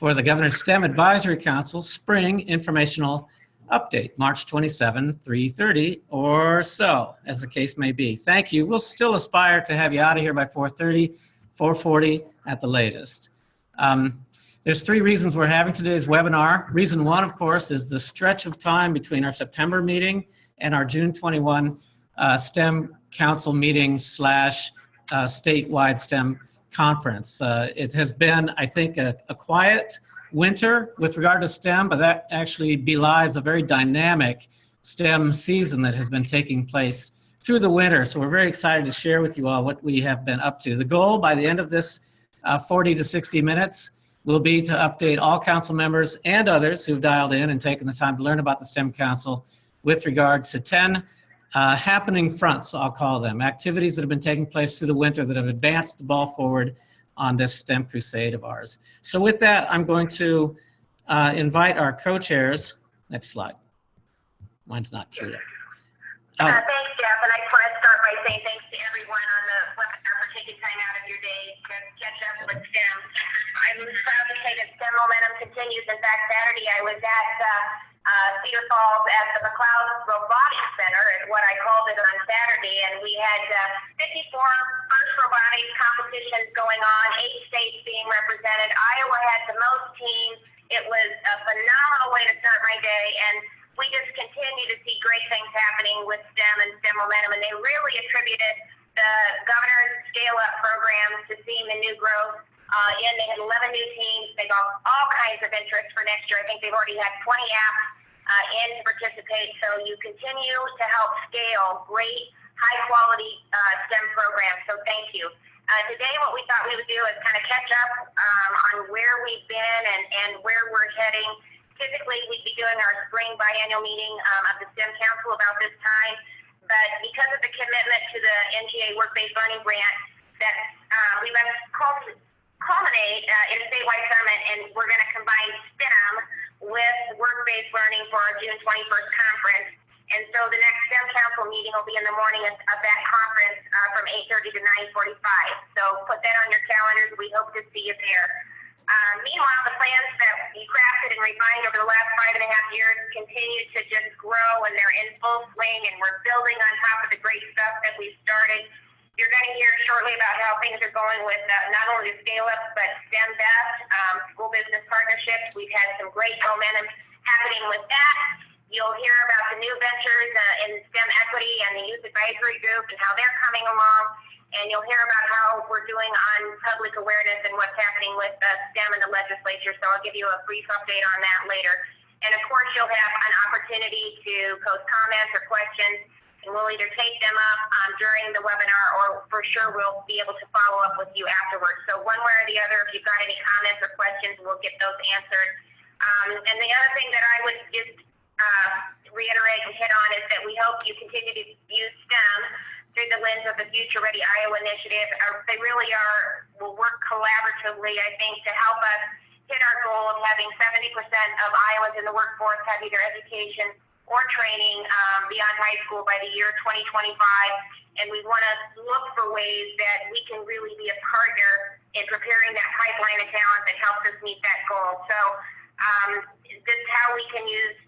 for the Governor's STEM Advisory Council Spring Informational Update, March 27, 3:30 or so, as the case may be. Thank you. We'll still aspire to have you out of here by 4:30, 4:40 at the latest. There's three reasons we're having today's webinar. Reason one, of course, is the stretch of time between our September meeting and our June 21 STEM Council meeting / statewide STEM conference. It has been, I think, a quiet winter with regard to STEM, but that actually belies a very dynamic STEM season that has been taking place through the winter. So we're very excited to share with you all what we have been up to. The goal by the end of this 40 to 60 minutes will be to update all council members and others who've dialed in and taken the time to learn about the STEM Council with regard to 10 happening fronts, I'll call them, activities that have been taking place through the winter that have advanced the ball forward on this STEM crusade of ours. So with that, I'm going to invite our co-chairs. Next slide. Mine's not queued up. Thanks, Jeff, and I just want to start by saying thanks to everyone on the webinar for taking time out of your day to catch up with STEM. I'm proud to say that STEM momentum continues. In fact, Saturday I was at Cedar Falls at the McLeod Robotics Center, is what I called it on Saturday, and we had 54 first robotics competitions going on, 8 states being represented. Iowa had the most teams. It was a phenomenal way to start my day, and we just continue to see great things happening with STEM and STEM momentum, and they really attributed the governor's scale-up programs to seeing the new growth. They had 11 new teams. They got all kinds of interest for next year. I think they've already had 20 apps in to participate, so you continue to help scale great, high-quality STEM programs, so thank you. Today, what we thought we would do is kind of catch up on where we've been and where we're heading. Typically, we'd be doing our spring biannual meeting of the STEM Council about this time, but because of the commitment to the NGA Work-Based Learning Grant, that we let culminate in a statewide summit, and we're going to combine STEM with work-based learning for our June 21st conference. And so the next STEM Council meeting will be in the morning of that conference from 8:30 to 9:45. So put that on your calendars. We hope to see you there. Meanwhile, the plans that we crafted and refined over the last 5.5 years continue to just grow, and they're in full swing, and we're building on top of the great stuff that we've started. You're going to hear shortly about how things are going with not only the scale-up, but STEM Best, school business partnerships. We've had some great momentum happening with that. You'll hear about the new ventures in STEM equity and the youth advisory group and how they're coming along. And you'll hear about how we're doing on public awareness and what's happening with STEM in the legislature. So I'll give you a brief update on that later. And of course, you'll have an opportunity to post comments or questions, and we'll either take them up during the webinar, or for sure we'll be able to follow up with you afterwards. So one way or the other, if you've got any comments or questions, we'll get those answered. And the other thing that I would just reiterate and hit on is that we hope you continue to use STEM through the lens of the Future Ready Iowa initiative. They really will work collaboratively, I think, to help us hit our goal of having 70% of Iowans in the workforce have either education or training beyond high school by the year 2025. And we want to look for ways that we can really be a partner in preparing that pipeline of talent that helps us meet that goal. So this is how we can use,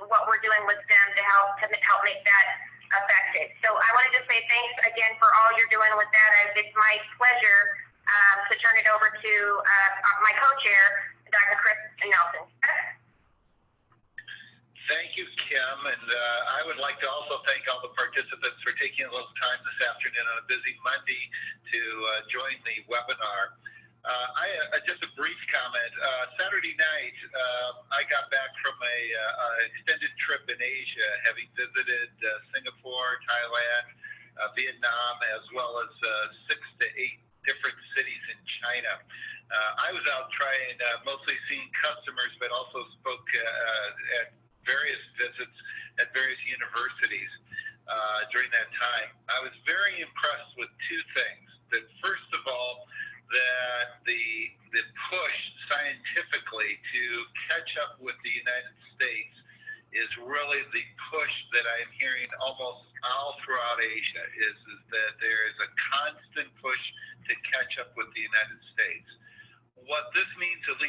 what we're doing with STEM to help make that effective. So I want to just say thanks again for all you're doing with that. It's my pleasure to turn it over to my co-chair, Dr. Chris Nelson. Thank you, Kim, and I would like to also thank all the participants for taking a little time this afternoon on a busy Monday to join the webinar. Just a brief comment. Saturday night, I got back from an extended trip in Asia, having visited Singapore, Thailand, Vietnam, as well as 6 to 8 different cities in China. I was out trying, mostly seeing customers, but also spoke at various visits at various universities during that time. I was very impressed with 2 things. That first of all, that the push scientifically to catch up with the United States is really the push that I'm hearing almost all throughout Asia, is that there is a constant push to catch up with the United States. What this means, at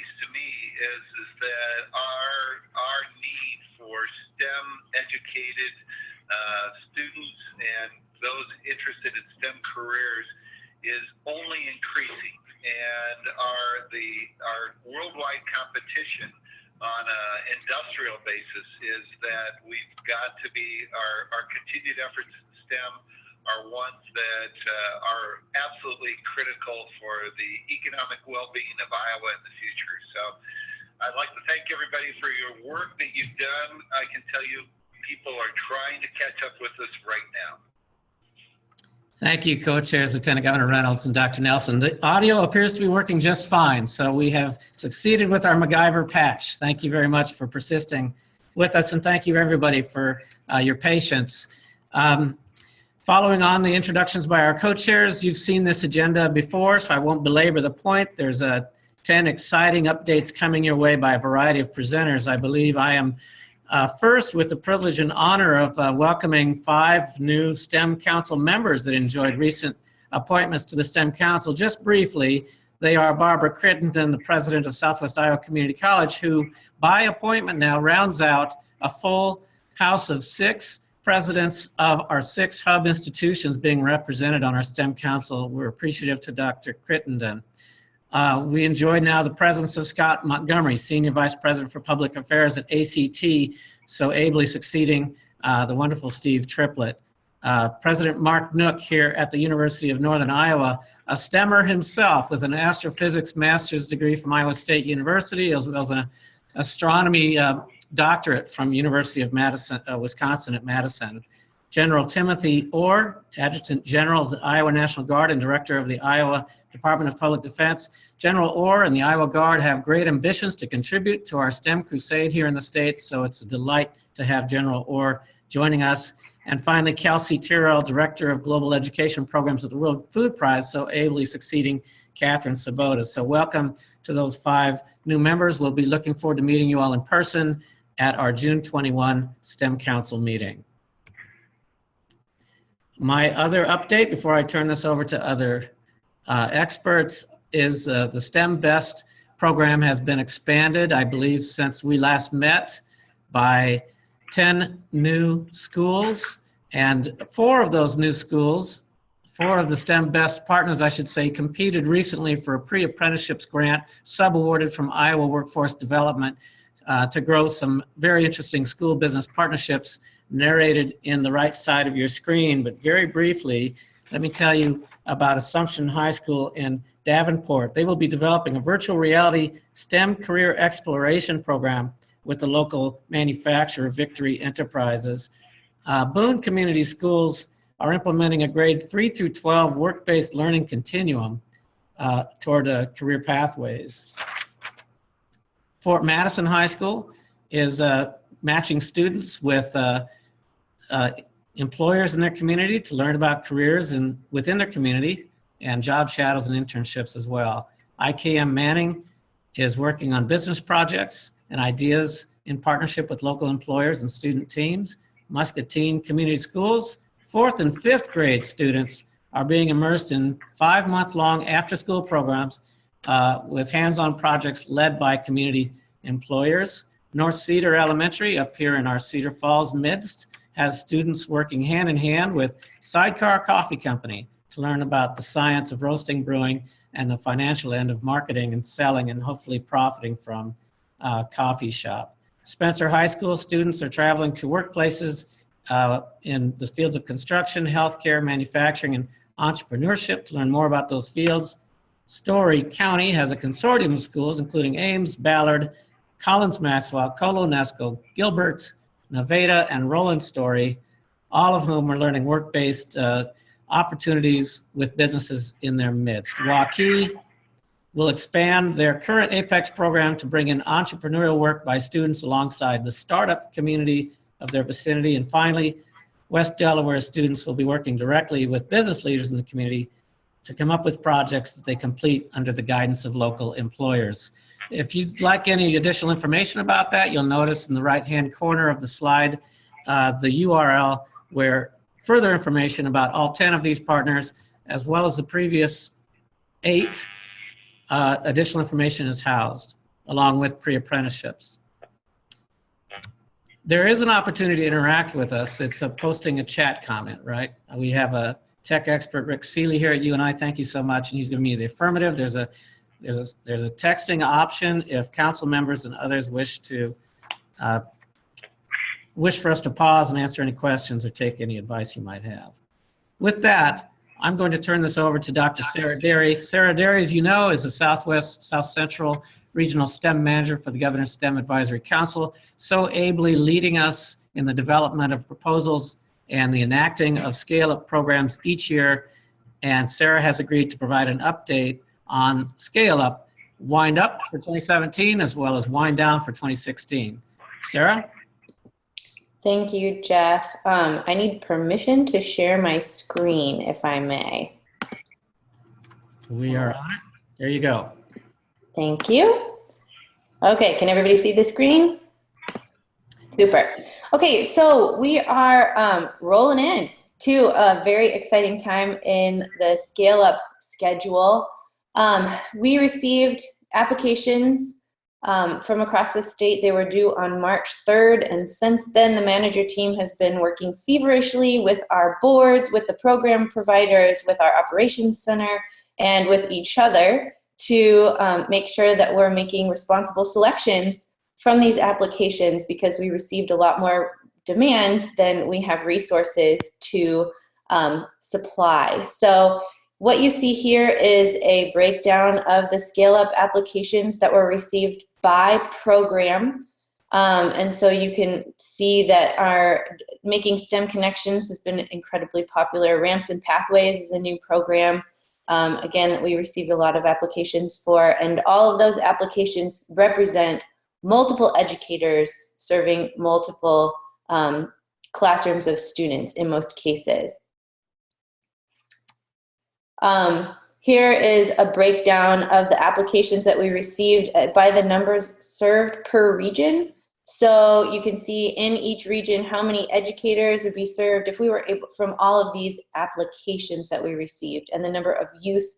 is that our need for STEM educated students and those interested in STEM careers is only increasing, and our worldwide competition on an industrial basis is that we've got to be our continued efforts in STEM are ones that are absolutely critical for the economic well-being of Iowa in the future. So I'd like to thank everybody for your work that you've done. I can tell you people are trying to catch up with us right now. Thank you, Co-Chairs Lieutenant Governor Reynolds and Dr. Nelson. The audio appears to be working just fine, so we have succeeded with our MacGyver patch. Thank you very much for persisting with us, and thank you everybody for your patience. Following on the introductions by our co-chairs, you've seen this agenda before, so I won't belabor the point. There's 10 exciting updates coming your way by a variety of presenters. I believe I am first with the privilege and honor of welcoming 5 new STEM Council members that enjoyed recent appointments to the STEM Council. Just briefly, they are Barbara Crittenden, the president of Southwest Iowa Community College, who by appointment now rounds out a full house of 6 presidents of our 6 hub institutions being represented on our STEM Council. We're appreciative to Dr. Crittenden. We enjoy now the presence of Scott Montgomery, Senior Vice President for Public Affairs at ACT, so ably succeeding the wonderful Steve Triplett. President Mark Nook here at the University of Northern Iowa, a STEMmer himself with an astrophysics master's degree from Iowa State University, as well as an astronomy doctorate from University of Madison, Wisconsin at Madison. General Timothy Orr, Adjutant General of the Iowa National Guard and Director of the Iowa Department of Public Defense. General Orr and the Iowa Guard have great ambitions to contribute to our STEM crusade here in the States, so it's a delight to have General Orr joining us. And finally, Kelsey Tyrrell, Director of Global Education Programs at the World Food Prize, so ably succeeding Catherine Sabota. So welcome to those 5 new members. We'll be looking forward to meeting you all in person at our June 21 STEM Council meeting. My other update before I turn this over to other experts is the STEM Best program has been expanded, I believe, since we last met by 10 new schools, and 4 of those new schools, 4 of the STEM Best partners, I should say, competed recently for a pre-apprenticeships grant sub-awarded from Iowa Workforce Development to grow some very interesting school business partnerships narrated in the right side of your screen. But very briefly, let me tell you about Assumption High School in Davenport. They will be developing a virtual reality STEM career exploration program with the local manufacturer Victory Enterprises. Boone Community Schools are implementing a grade 3 through 12 work-based learning continuum toward career pathways. Fort Madison High School is matching students with employers in their community to learn about careers within their community, and job shadows and internships as well. IKM Manning is working on business projects and ideas in partnership with local employers and student teams. Muscatine Community Schools, 4th and 5th grade students are being immersed in 5-month-long after-school programs with hands-on projects led by community employers. North Cedar Elementary, up here in our Cedar Falls midst, has students working hand in hand with Sidecar Coffee Company to learn about the science of roasting, brewing, and the financial end of marketing and selling and hopefully profiting from coffee shop. Spencer High School students are traveling to workplaces in the fields of construction, healthcare, manufacturing, and entrepreneurship to learn more about those fields. Story County has a consortium of schools, including Ames, Ballard, Collins Maxwell, Colo Nesco, Gilbert, Nevada, and Roland Story, all of whom are learning work-based opportunities with businesses in their midst. Waukee will expand their current Apex program to bring in entrepreneurial work by students alongside the startup community of their vicinity. And finally, West Delaware students will be working directly with business leaders in the community to come up with projects that they complete under the guidance of local employers. If you'd like any additional information about that, you'll notice in the right-hand corner of the slide the URL where further information about all 10 of these partners, as well as the previous 8, additional information is housed. along with pre-apprenticeships. There is an opportunity to interact with us. It's posting a chat comment, right? We have a tech expert, Rick Seeley, here at UNI. Thank you so much. And he's giving me the affirmative. There's a texting option if council members and others wish for us to pause and answer any questions or take any advice you might have. With that, I'm going to turn this over to Dr. Sarah Derry. Sarah Derry, as you know, is the South Central Regional STEM Manager for the Governor's STEM Advisory Council, so ably leading us in the development of proposals and the enacting of scale-up programs each year. And Sarah has agreed to provide an update on scale-up, wind up for 2017, as well as wind down for 2016. Sarah? Thank you, Jeff. I need permission to share my screen, if I may. We are on it. There you go. Thank you. Okay, can everybody see the screen? Super. Okay, so we are rolling in to a very exciting time in the Scale Up schedule. We received applications from across the state. They were due on March 3rd, and since then the manager team has been working feverishly with our boards, with the program providers, with our operations center, and with each other to make sure that we're making responsible selections from these applications, because we received a lot more demand than we have resources to supply. So what you see here is a breakdown of the scale-up applications that were received by program. And so you can see that our Making STEM Connections has been incredibly popular. Ramps and Pathways is a new program, again, that we received a lot of applications for. And all of those applications represent multiple educators serving multiple classrooms of students in most cases. Here is a breakdown of the applications that we received by the numbers served per region. So you can see in each region how many educators would be served if we were able, from all of these applications that we received, and the number of youth.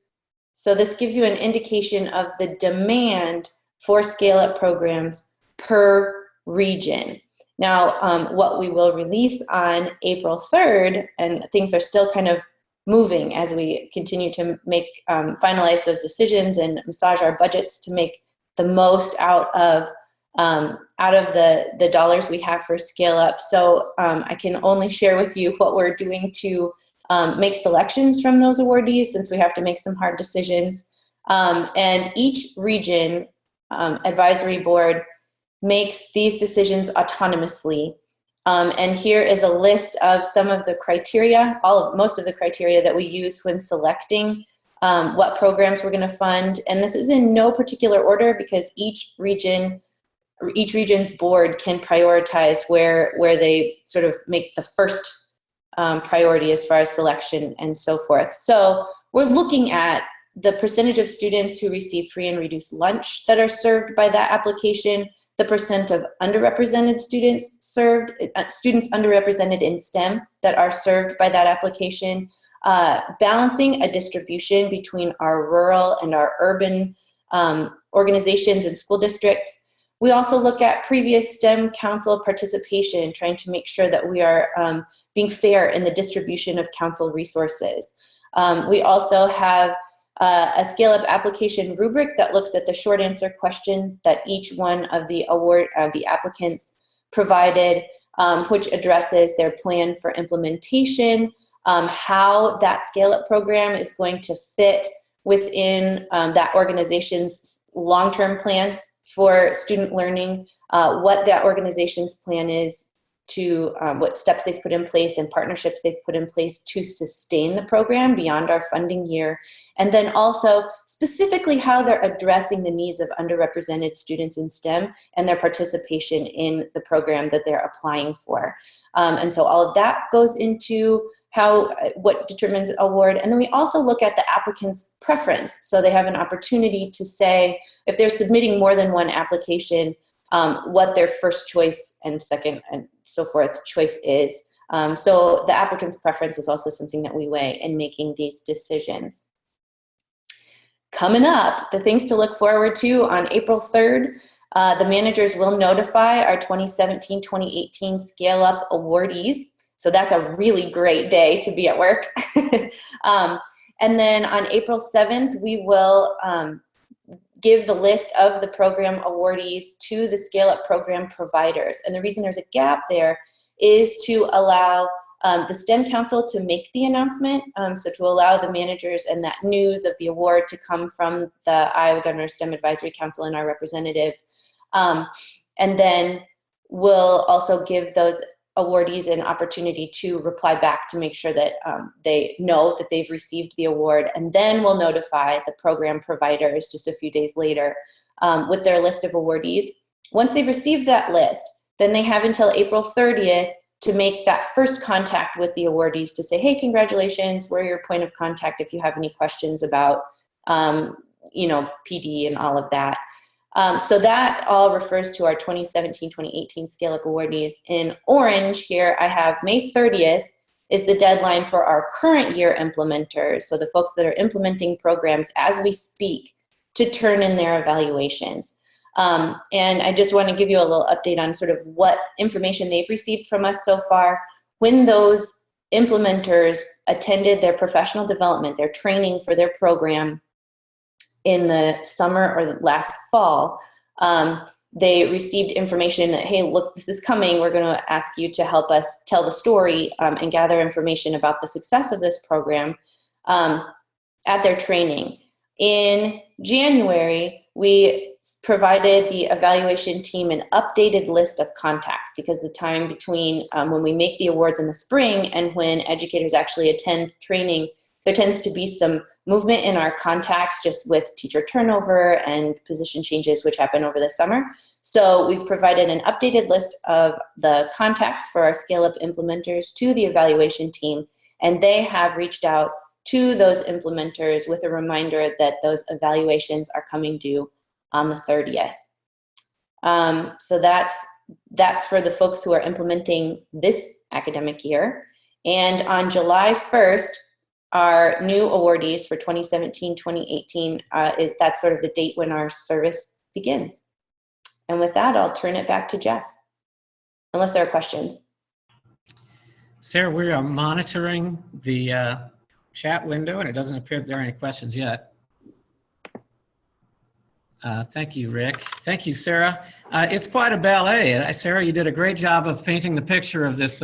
So this gives you an indication of the demand for scale-up programs per region. Now, what we will release on April 3rd, and things are still kind of moving as we continue to make finalize those decisions and massage our budgets to make the most out of the dollars we have for scale up. So I can only share with you what we're doing to make selections from those awardees, since we have to make some hard decisions. And each region advisory board makes these decisions autonomously. And here is a list of some of the criteria, most of the criteria that we use when selecting what programs we're going to fund. And this is in no particular order, because each region's board can prioritize where they sort of make the first priority as far as selection and so forth. So we're looking at the percentage of students who receive free and reduced lunch that are served by that application, the percent of underrepresented students served, students underrepresented in STEM that are served by that application, balancing a distribution between our rural and our urban organizations and school districts. We also look at previous STEM council participation, trying to make sure that we are being fair in the distribution of council resources. We also have a scale-up application rubric that looks at the short answer questions that each one of the applicants provided, which addresses their plan for implementation, how that scale-up program is going to fit within that organization's long-term plans for student learning, what that organization's plan is to what steps they've put in place and partnerships they've put in place to sustain the program beyond our funding year. And then also specifically how they're addressing the needs of underrepresented students in STEM and their participation in the program that they're applying for. And so all of that goes into what determines award. And then we also look at the applicant's preference. So they have an opportunity to say, if they're submitting more than one application, what their first choice and second and so forth choice is. So the applicant's preference is also something that we weigh in making these decisions. coming up, the things to look forward to on April 3rd, the managers will notify our 2017-2018 Scale Up awardees. So that's a really great day to be at work. And then on April 7th, we will give the list of the program awardees to the Scale Up program providers. And the reason there's a gap there is to allow the STEM Council to make the announcement, so to allow the managers and that news of the award to come from the Iowa Governor's STEM Advisory Council and our representatives. And then we'll also give those awardees an opportunity to reply back to make sure that they know that they've received the award, and then we'll notify the program providers just a few days later with their list of awardees. Once they've received that list, then they have until April 30th to make that first contact with the awardees to say, hey, congratulations, we're your point of contact if you have any questions about PD and all of that. So that all refers to our 2017-2018 Scale Up awardees. In orange here, I have May 30th is the deadline for our current year implementers, so the folks that are implementing programs as we speak, to turn in their evaluations. And I just want to give you a little update on sort of what information they've received from us so far. When those implementers attended their professional development, their training for their program, in the summer or last fall, they received information that, hey, look, this is coming. We're going to ask you to help us tell the story and gather information about the success of this program at their training. In January, we provided the evaluation team an updated list of contacts, because the time between when we make the awards in the spring and when educators actually attend training, there tends to be some movement in our contacts just with teacher turnover and position changes which happen over the summer. So we've provided an updated list of the contacts for our Scale Up implementers to the evaluation team, and they have reached out to those implementers with a reminder that those evaluations are coming due on the 30th. So that's for the folks who are implementing this academic year. And on July 1st, our new awardees for 2017-2018, that's sort of the date when our service begins. And with that, I'll turn it back to Jeff, unless there are questions. Sarah, we are monitoring the chat window, and it doesn't appear that there are any questions yet. Thank you, Rick. Thank you, Sarah. It's quite a ballet. Sarah, you did a great job of painting the picture of this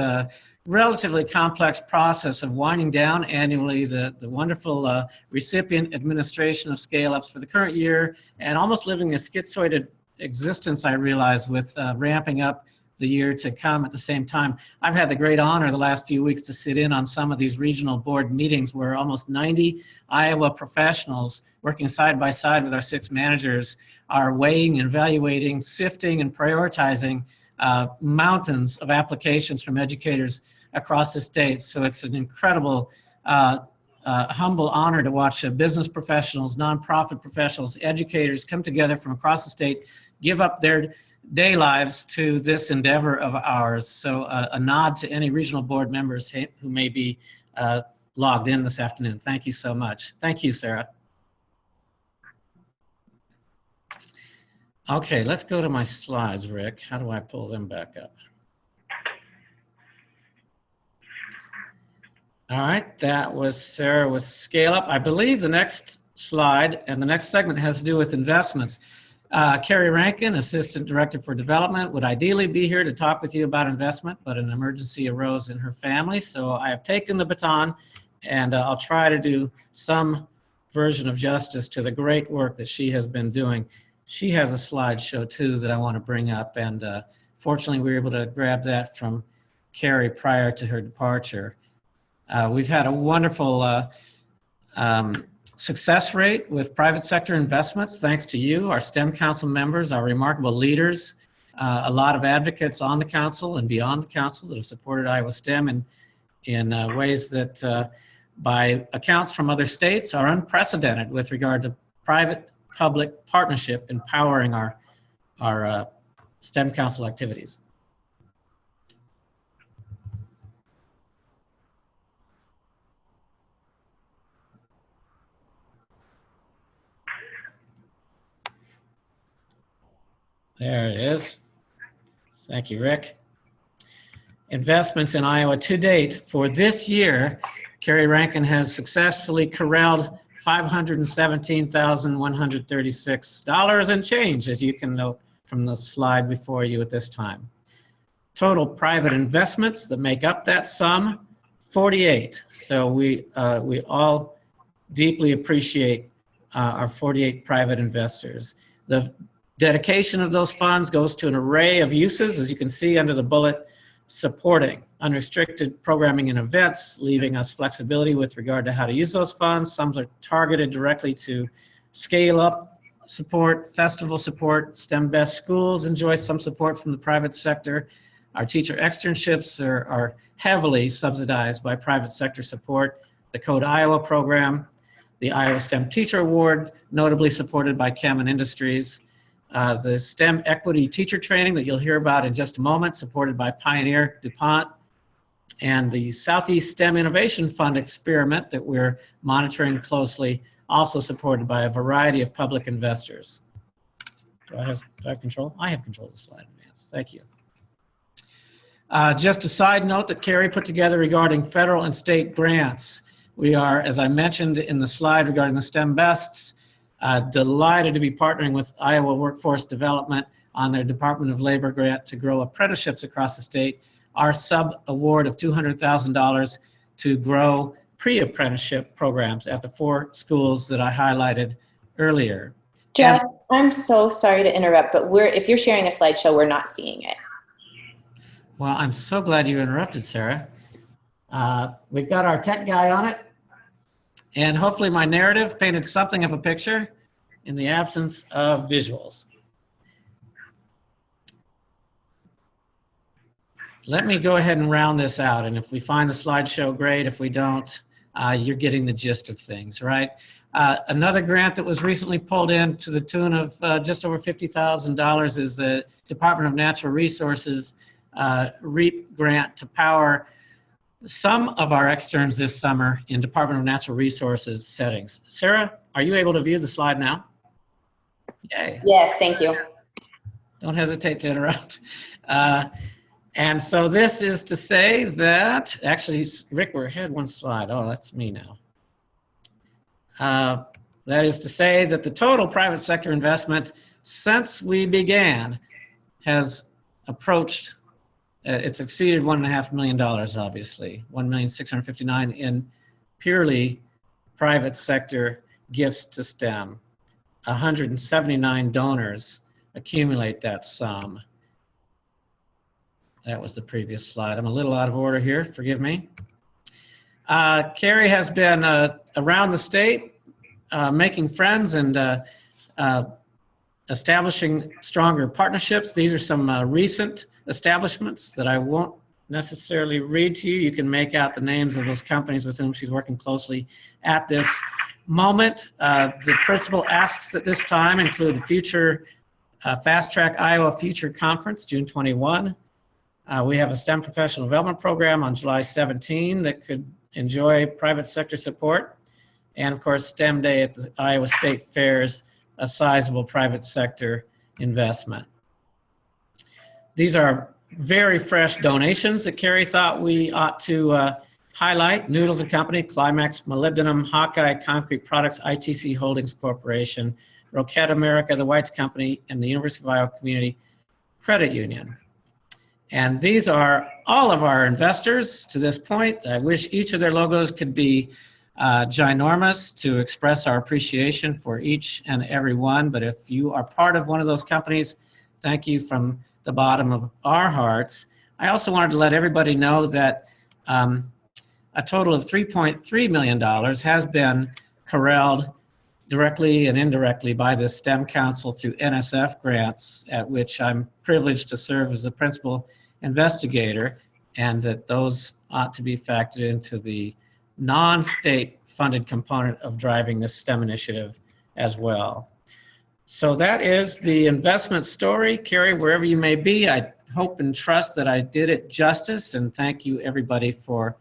relatively complex process of winding down annually the wonderful recipient administration of scale-ups for the current year, and almost living a schizoid existence, I realize, with ramping up the year to come at the same time. I've had the great honor the last few weeks to sit in on some of these regional board meetings where almost 90 Iowa professionals working side by side with our 6 managers are weighing, evaluating, sifting, and prioritizing mountains of applications from educators across the state. So it's an incredible, humble honor to watch business professionals, nonprofit professionals, educators come together from across the state, give up their day lives to this endeavor of ours. So a nod to any regional board members who may be logged in this afternoon. Thank you so much. Thank you, Sarah. Okay, let's go to my slides, Rick. How do I pull them back up? All right, that was Sarah with Scale Up. I believe the next slide and the next segment has to do with investments. Carrie Rankin, Assistant Director for Development, would ideally be here to talk with you about investment, but an emergency arose in her family. So I have taken the baton, and I'll try to do some version of justice to the great work that she has been doing. She has a slideshow too that I want to bring up, and fortunately we were able to grab that from Carrie prior to her departure. We've had a wonderful success rate with private sector investments, thanks to you, our STEM Council members, our remarkable leaders, a lot of advocates on the council and beyond the council that have supported Iowa STEM in ways that, by accounts from other states, are unprecedented with regard to private-public partnership empowering our STEM Council activities. There it is. Thank you, Rick. Investments in Iowa to date for this year, Carrie Rankin has successfully corralled $517,136 and change, as you can note from the slide before you at this time. Total private investments that make up that sum, 48. So we all deeply appreciate our 48 private investors. The dedication of those funds goes to an array of uses, as you can see under the bullet, supporting unrestricted programming and events, leaving us flexibility with regard to how to use those funds. Some are targeted directly to scale up support, festival support. STEM Best Schools enjoy some support from the private sector. Our teacher externships are heavily subsidized by private sector support. The Code Iowa program, the Iowa STEM Teacher Award, notably supported by Chem and Industries. The STEM Equity Teacher Training that you'll hear about in just a moment, supported by Pioneer DuPont, and the Southeast STEM Innovation Fund experiment that we're monitoring closely, also supported by a variety of public investors. Do I have control? I have control of the slide, man. Thank you. Just a side note that Carrie put together regarding federal and state grants. We are, as I mentioned in the slide regarding the STEM Bests, delighted to be partnering with Iowa Workforce Development on their Department of Labor grant to grow apprenticeships across the state. Our sub-award of $200,000 to grow pre-apprenticeship programs at the 4 schools that I highlighted earlier. Jeff, I'm so sorry to interrupt, but if you're sharing a slideshow, we're not seeing it. Well, I'm so glad you interrupted, Sarah. We've got our tech guy on it, and hopefully my narrative painted something of a picture in the absence of visuals. Let me go ahead and round this out, and if we find the slideshow, great. If we don't, you're getting the gist of things, right? Another grant that was recently pulled in to the tune of just over $50,000 is the Department of Natural Resources REAP grant to power some of our externs this summer in Department of Natural Resources settings. Sarah, are you able to view the slide now? Yay. Yes, thank you. Don't hesitate to interrupt. And so this is to say that, actually, Rick, we're ahead one slide. Oh, that's me now. That is to say that the total private sector investment since we began has approached, it's exceeded $1.5 million, obviously, $1,659,000 in purely private sector gifts to STEM. 179 donors accumulate that sum. That was the previous slide. I'm a little out of order here, forgive me. Carrie has been around the state, making friends and establishing stronger partnerships. These are some recent establishments that I won't necessarily read to you. You can make out the names of those companies with whom she's working closely at this moment. The principal asks at this time include future Fast Track Iowa Future Conference, June 21. We have a STEM Professional Development Program on July 17 that could enjoy private sector support. And of course, STEM Day at the Iowa State Fairs, a sizable private sector investment. These are very fresh donations that Carrie thought we ought to highlight. Noodles & Company, Climax Molybdenum, Hawkeye Concrete Products, ITC Holdings Corporation, Roquette America, the Whites Company, and the University of Iowa Community Credit Union. And these are all of our investors to this point. I wish each of their logos could be ginormous to express our appreciation for each and every one. But if you are part of one of those companies, thank you from the bottom of our hearts. I also wanted to let everybody know that a total of $3.3 million has been corralled directly and indirectly by the STEM Council through NSF grants, at which I'm privileged to serve as the principal investigator, and that those ought to be factored into the non-state funded component of driving this STEM initiative as well. So that is the investment story. Carrie, wherever you may be, I hope and trust that I did it justice, and thank you everybody for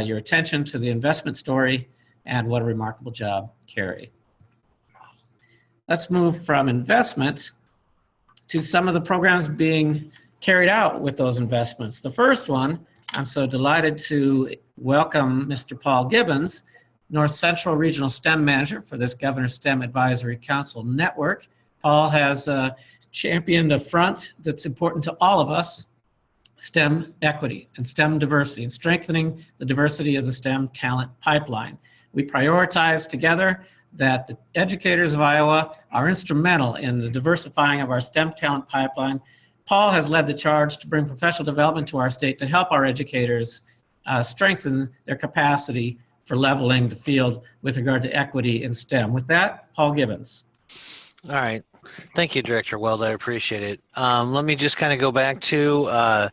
your attention to the investment story, and what a remarkable job, Carrie. Let's move from investment to some of the programs being carried out with those investments. The first one, I'm so delighted to welcome Mr. Paul Gibbons, North Central Regional STEM Manager for this Governor STEM Advisory Council Network. Paul has championed a front that's important to all of us, STEM equity and STEM diversity, and strengthening the diversity of the STEM talent pipeline. We prioritize together that the educators of Iowa are instrumental in the diversifying of our STEM talent pipeline. Paul has led the charge to bring professional development to our state to help our educators strengthen their capacity for leveling the field with regard to equity in STEM. With that, Paul Gibbons. All right. Thank you, Director Weld. I appreciate it. Let me just kind of go back to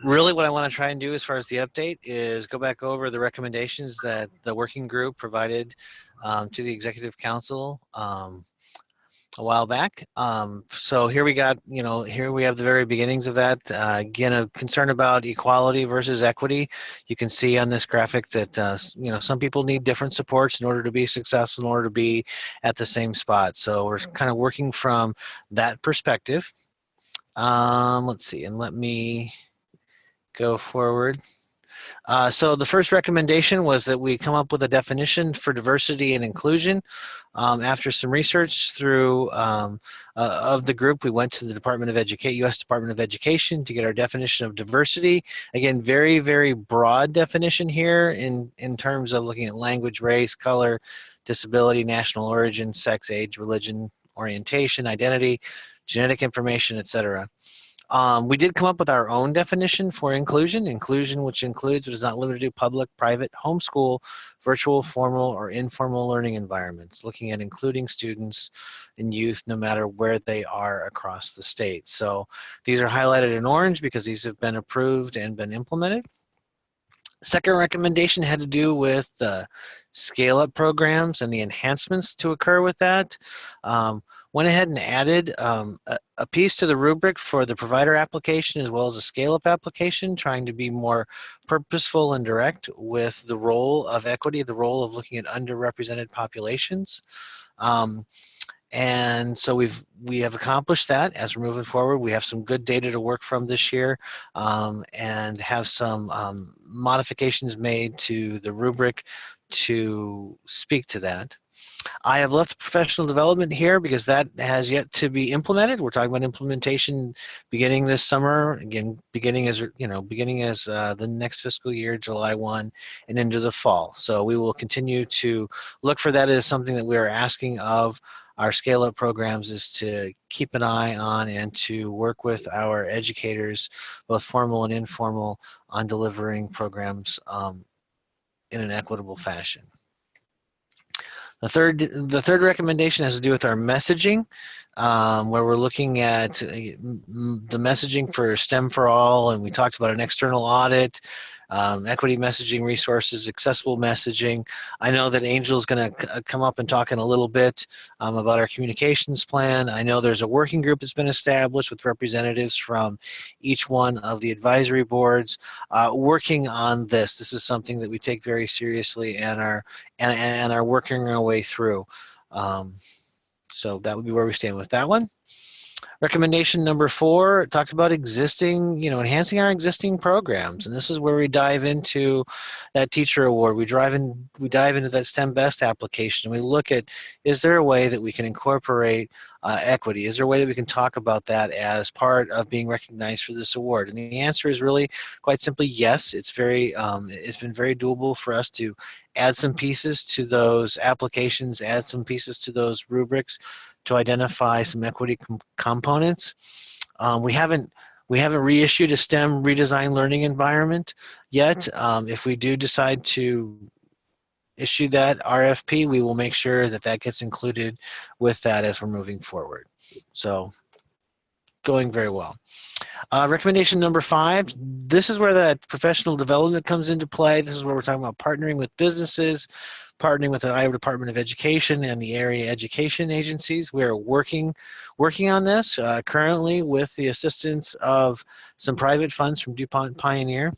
really what I want to try and do as far as the update is go back over the recommendations that the working group provided to the Executive Council a while back. So here we got, here we have the very beginnings of that. Again, a concern about equality versus equity. You can see on this graphic that, some people need different supports in order to be successful, in order to be at the same spot. So we're kind of working from that perspective. Let's see, and let me go forward. So the first recommendation was that we come up with a definition for diversity and inclusion. After some research through of the group, we went to the Department of Education, U.S. Department of Education, to get our definition of diversity. Again, very, very broad definition here in terms of looking at language, race, color, disability, national origin, sex, age, religion, orientation, identity, genetic information, etc. We did come up with our own definition for inclusion, which includes but is not limited to public, private, homeschool, virtual, formal, or informal learning environments, looking at including students and youth no matter where they are across the state. So these are highlighted in orange because these have been approved and been implemented. Second recommendation had to do with the scale-up programs and the enhancements to occur with that. Went ahead and added a piece to the rubric for the provider application as well as a scale-up application, trying to be more purposeful and direct with the role of equity, the role of looking at underrepresented populations. And so we have accomplished that. As we're moving forward, we have some good data to work from this year, and have some modifications made to the rubric to speak to that. I have left professional development here because that has yet to be implemented. We're talking about implementation beginning this summer, again, beginning as the next fiscal year, July 1, and into the fall. So we will continue to look for that as something that we are asking of our scale-up programs, is to keep an eye on and to work with our educators, both formal and informal, on delivering programs in an equitable fashion. The third recommendation has to do with our messaging, where we're looking at the messaging for STEM for All, and we talked about an external audit, equity messaging resources, accessible messaging. I know that Angel is going to come up and talk in a little bit about our communications plan. I know there's a working group that's been established with representatives from each one of the advisory boards working on this. This is something that we take very seriously and are working our way through. So that would be where we stand with that one. Recommendation number 4 talked about enhancing our existing programs, and this is where we dive into that teacher award. We dive into that STEM Best application, and we look at, is there a way that we can incorporate equity? Is there a way that we can talk about that as part of being recognized for this award? And the answer is really quite simply yes. It's been very doable for us to add some pieces to those applications, add some pieces to those rubrics to identify some equity components. We haven't reissued a STEM redesigned learning environment yet. If we do decide to issue that RFP, we will make sure that that gets included with that as we're moving forward. So going very well. Recommendation number 5, this is where that professional development comes into play. This is where we're talking about partnering with businesses, partnering with the Iowa Department of Education and the area education agencies. We are working on this currently with the assistance of some private funds from DuPont Pioneer.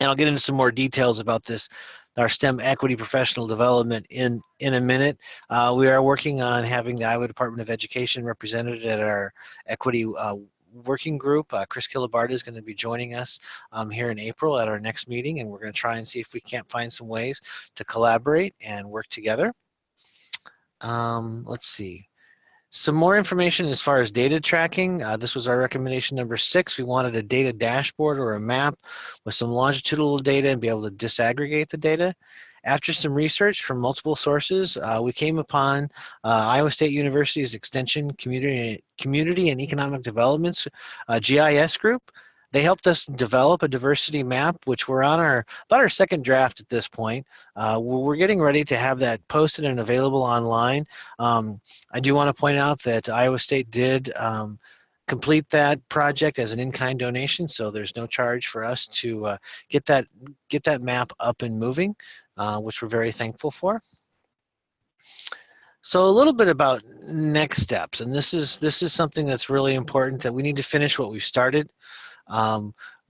And I'll get into some more details about this our STEM equity professional development in a minute. We are working on having the Iowa Department of Education represented at our equity working group. Chris Kilabarda is going to be joining us here in April at our next meeting, and we're going to try and see if we can't find some ways to collaborate and work together. Let's see. Some more information as far as data tracking. This was our recommendation number 6. We wanted a data dashboard or a map with some longitudinal data and be able to disaggregate the data. After some research from multiple sources, we came upon Iowa State University's Extension Community and Economic Development's GIS group. They helped us develop a diversity map, which we're on about our second draft at this point. We're getting ready to have that posted and available online. I do want to point out that Iowa State did complete that project as an in-kind donation, so there's no charge for us to get that map up and moving, which we're very thankful for. So a little bit about next steps, and this is something that's really important, that we need to finish what we've started.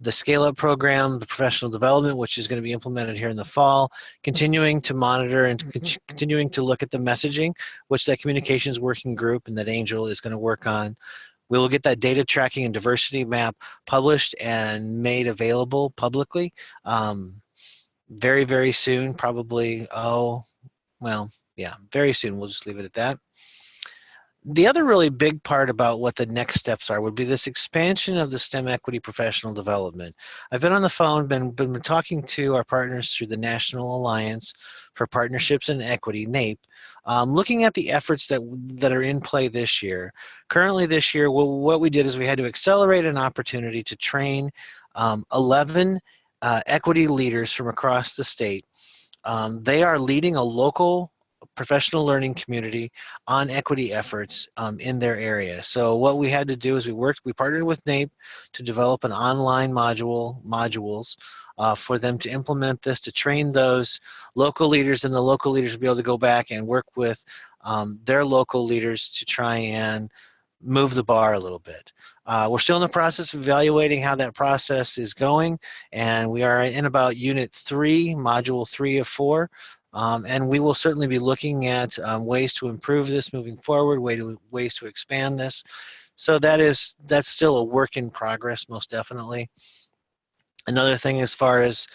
The scale-up program, the professional development, which is going to be implemented here in the fall, continuing to monitor and continuing to look at the messaging, which that communications working group and that Angel is going to work on. We will get that data tracking and diversity map published and made available publicly very, very soon, probably, very soon. We'll just leave it at that. The other really big part about what the next steps are would be this expansion of the STEM equity professional development. I've been on the phone, been talking to our partners through the National Alliance for Partnerships and Equity, NAEP, looking at the efforts that are in play this year. Currently this year, what we did is we had to accelerate an opportunity to train 11 equity leaders from across the state. They are leading a local professional learning community on equity efforts in their area. So what we had to do is we partnered with NAEP to develop an online modules for them to implement this, to train those local leaders, and the local leaders will be able to go back and work with their local leaders to try and move the bar a little bit. We're still in the process of evaluating how that process is going, and we are in about Unit 3, Module 3 of 4. And we will certainly be looking at ways to improve this moving forward, ways to expand this. So that's still a work in progress, most definitely. Another thing as far as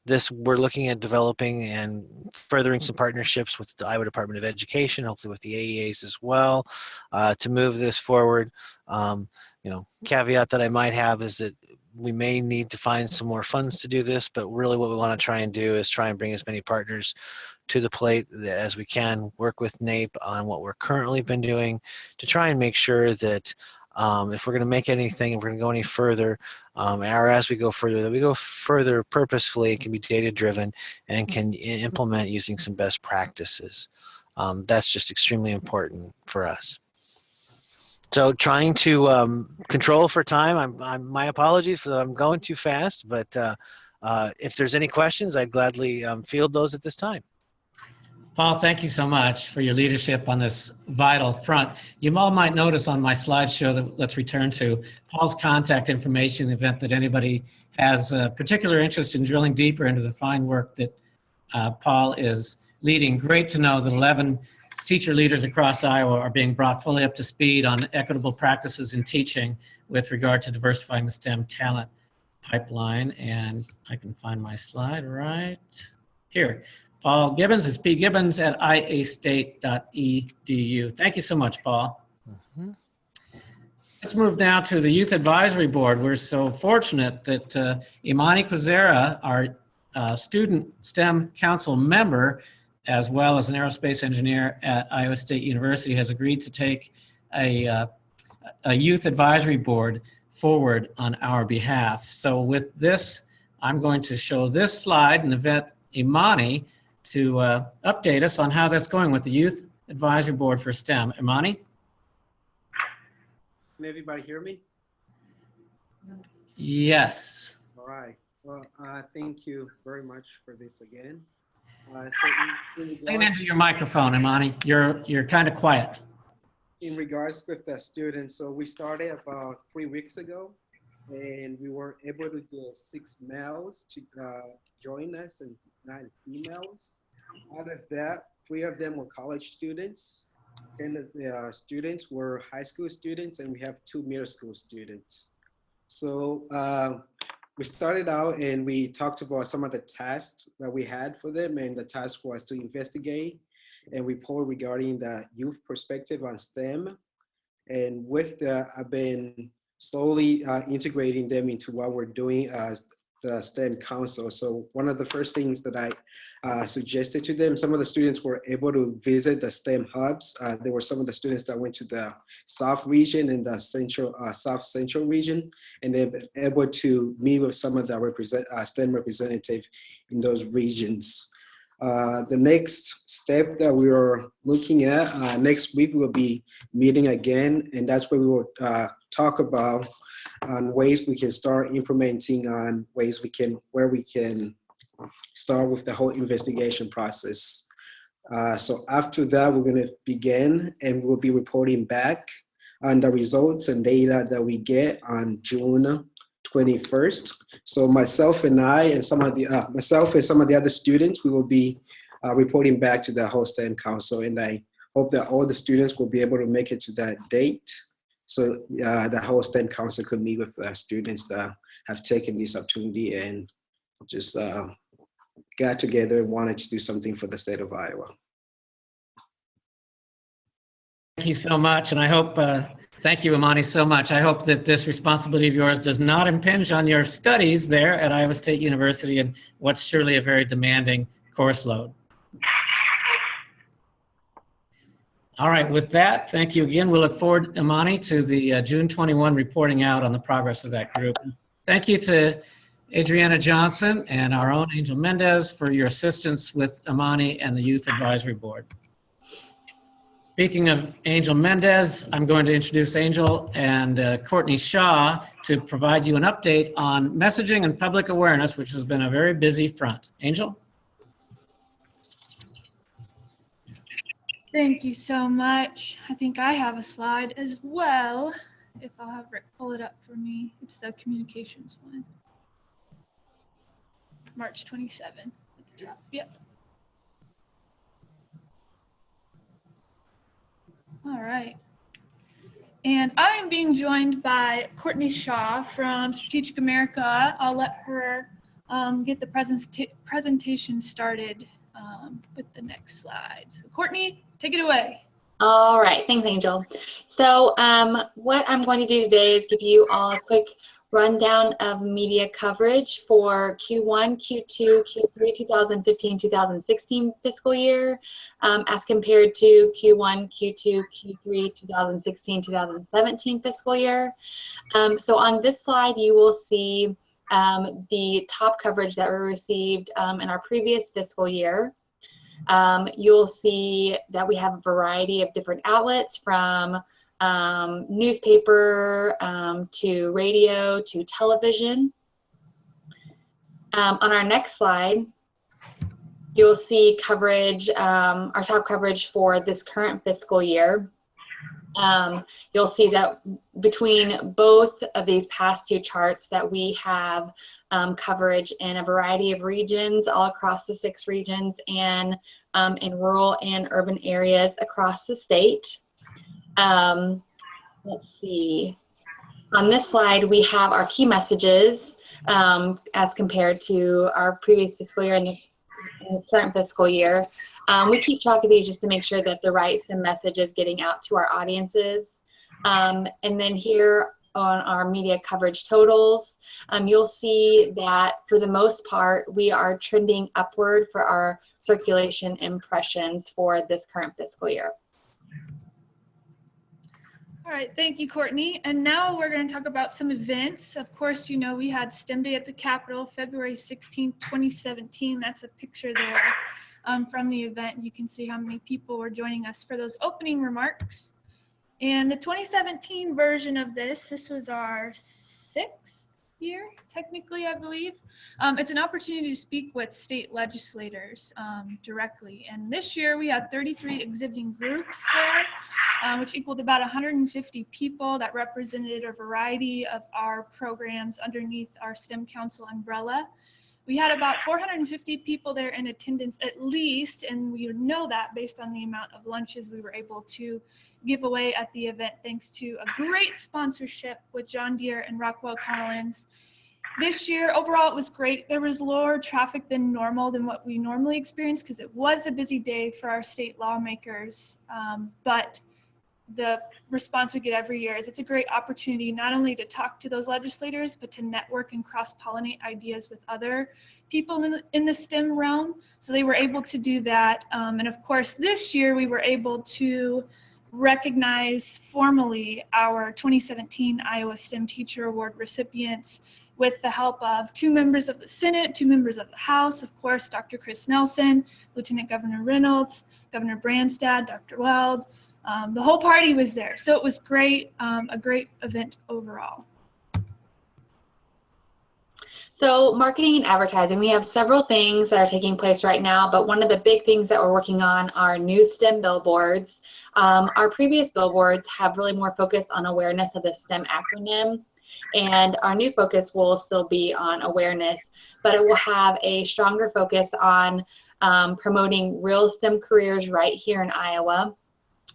this, we're looking at developing and furthering some partnerships with the Iowa Department of Education, hopefully with the AEAs as well, to move this forward. Caveat that I might have is that we may need to find some more funds to do this, but really what we want to try and do is try and bring as many partners to the plate as we can, work with NAEP on what we're currently been doing to try and make sure that if we're going to make anything, if we're going to go any further, or as we go further, that we go further purposefully, can be data driven, and can implement using some best practices. That's just extremely important for us. So trying to control for time, my apologies for I'm going too fast, but if there's any questions, I'd gladly field those at this time. Paul, thank you so much for your leadership on this vital front. You all might notice on my slideshow that let's return to Paul's contact information in the event that anybody has a particular interest in drilling deeper into the fine work that Paul is leading. Great to know that 11 teacher leaders across Iowa are being brought fully up to speed on equitable practices in teaching with regard to diversifying the STEM talent pipeline. And I can find my slide right here. Paul Gibbons is pgibbons at iastate.edu. Thank you so much, Paul. Mm-hmm. Let's move now to the Youth Advisory Board. We're so fortunate that Imani Quazera, our student STEM council member, as well as an aerospace engineer at Iowa State University, has agreed to take a Youth Advisory Board forward on our behalf. So with this, I'm going to show this slide and invite Imani to update us on how that's going with the Youth Advisory Board for STEM. Imani? Can everybody hear me? Yes. All right. Well, thank you very much for this again. Lean into your microphone, Imani. You're kind of quiet. In regards with the students, so we started about 3 weeks ago, and we were able to get 6 males to join us and 9 females. Out of that, 3 of them were college students. 10 of the students were high school students, and we have 2 middle school students. So we started out and we talked about some of the tasks that we had for them, and the task was to investigate and report regarding the youth perspective on STEM. And with that, I've been slowly integrating them into what we're doing as the STEM Council. So one of the first things that I suggested to them, some of the students were able to visit the STEM hubs. There were some of the students that went to the South region and the South Central region, and they've been able to meet with some of the STEM representatives in those regions. The next step that we are looking at, next week we'll be meeting again, and that's where we will talk about on ways we can start implementing, on ways where we can start with the whole investigation process. So after that, we're going to begin, and we'll be reporting back on the results and data that we get on June 21st. So myself and some of the other students, we will be reporting back to the whole STEM Council, and I hope that all the students will be able to make it to that date, so the whole STEM Council could meet with students that have taken this opportunity and just got together and wanted to do something for the state of Iowa. Thank you so much, and I hope, thank you, Imani, so much. I hope that this responsibility of yours does not impinge on your studies there at Iowa State University and what's surely a very demanding course load. All right, with that, thank you again. We'll look forward, Imani, to the June 21 reporting out on the progress of that group. Thank you to Adriana Johnson and our own Angel Mendez for your assistance with Imani and the Youth Advisory Board. Speaking of Angel Mendez, I'm going to introduce Angel and Courtney Shaw to provide you an update on messaging and public awareness, which has been a very busy front. Angel? Thank you so much. I think I have a slide as well. If I'll have Rick pull it up for me. It's the communications one. March 27th at the top. Yep. All right. And I am being joined by Courtney Shaw from Strategic America. I'll let her get the presentation started with the next slide. So Courtney, take it away. All right, thanks, Angel. So what I'm going to do today is give you all a quick rundown of media coverage for Q1, Q2, Q3, 2015-2016 fiscal year, as compared to Q1, Q2, Q3, 2016-2017 fiscal year. So on this slide, you will see the top coverage that we received in our previous fiscal year. You'll see that we have a variety of different outlets, from newspaper to radio to television. On our next slide, you'll see coverage, our top coverage for this current fiscal year. You'll see that between both of these past two charts that we have coverage in a variety of regions all across the 6 regions, and in rural and urban areas across the state. Let's see. On this slide, we have our key messages as compared to our previous fiscal year and this current fiscal year. We keep track of these just to make sure that the right STEM message is getting out to our audiences. And then here on our media coverage totals, you'll see that for the most part, we are trending upward for our circulation impressions for this current fiscal year. All right, thank you, Courtney. And now we're going to talk about some events. Of course, you know, we had STEM Day at the Capitol, February 16, 2017. That's a picture there from the event. You can see how many people were joining us for those opening remarks. And the 2017 version of this was our 6th year, technically, I believe. It's an opportunity to speak with state legislators directly. And this year we had 33 exhibiting groups there, which equaled about 150 people that represented a variety of our programs underneath our STEM Council umbrella. We had about 450 people there in attendance at least, and we know that based on the amount of lunches we were able to give away at the event, thanks to a great sponsorship with John Deere and Rockwell Collins. This year, overall, it was great. There was lower traffic than normal than what we normally experience because it was a busy day for our state lawmakers, but the response we get every year is it's a great opportunity not only to talk to those legislators, but to network and cross-pollinate ideas with other people in the STEM realm. So they were able to do that. And of course, this year we were able to recognize formally our 2017 Iowa STEM Teacher Award recipients with the help of 2 members of the Senate, 2 members of the House, of course, Dr. Chris Nelson, Lieutenant Governor Reynolds, Governor Branstad, Dr. Weld. The whole party was there. So it was great, a great event overall. So marketing and advertising, we have several things that are taking place right now, but one of the big things that we're working on are new STEM billboards. Our previous billboards have really more focused on awareness of the STEM acronym, and our new focus will still be on awareness, but it will have a stronger focus on promoting real STEM careers right here in Iowa.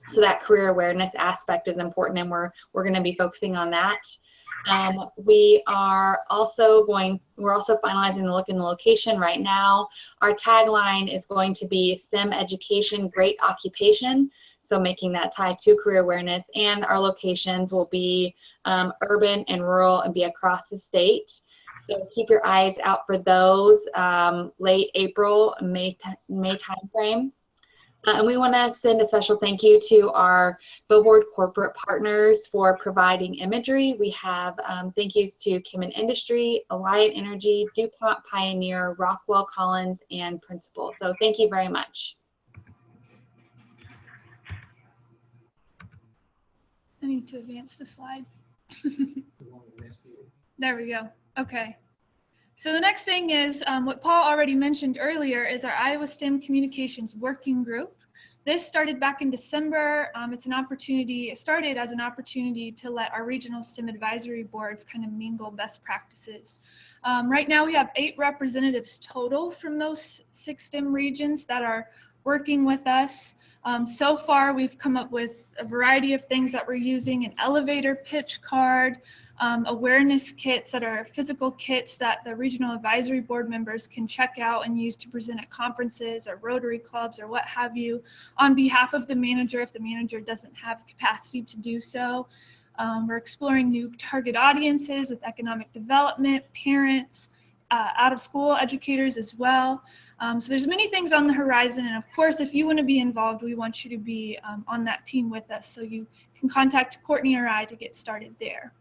So that career awareness aspect is important, and we're going to be focusing on that. We're also finalizing the look and the location right now. Our tagline is going to be STEM education, great occupation. So making that tie to career awareness, and our locations will be urban and rural and be across the state. So keep your eyes out for those late April, May timeframe. And we want to send a special thank you to our Billboard corporate partners for providing imagery. We have thank yous to Kim and Industry, Alliant Energy, DuPont Pioneer, Rockwell Collins, and Principal. So thank you very much. I need to advance the slide. There we go. Okay. So the next thing is what Paul already mentioned earlier is our Iowa STEM Communications Working Group. This started back in December. It started as an opportunity to let our regional STEM advisory boards kind of mingle best practices. Right now we have 8 representatives total from those 6 STEM regions that are working with us. So far we've come up with a variety of things that we're using: an elevator pitch card, awareness kits that are physical kits that the regional advisory board members can check out and use to present at conferences or Rotary clubs or what have you on behalf of the manager if the manager doesn't have capacity to do so. We're exploring new target audiences with economic development, parents, out of school educators as well. So there's many things on the horizon, and of course if you want to be involved, we want you to be on that team with us, so you can contact Courtney or I to get started there.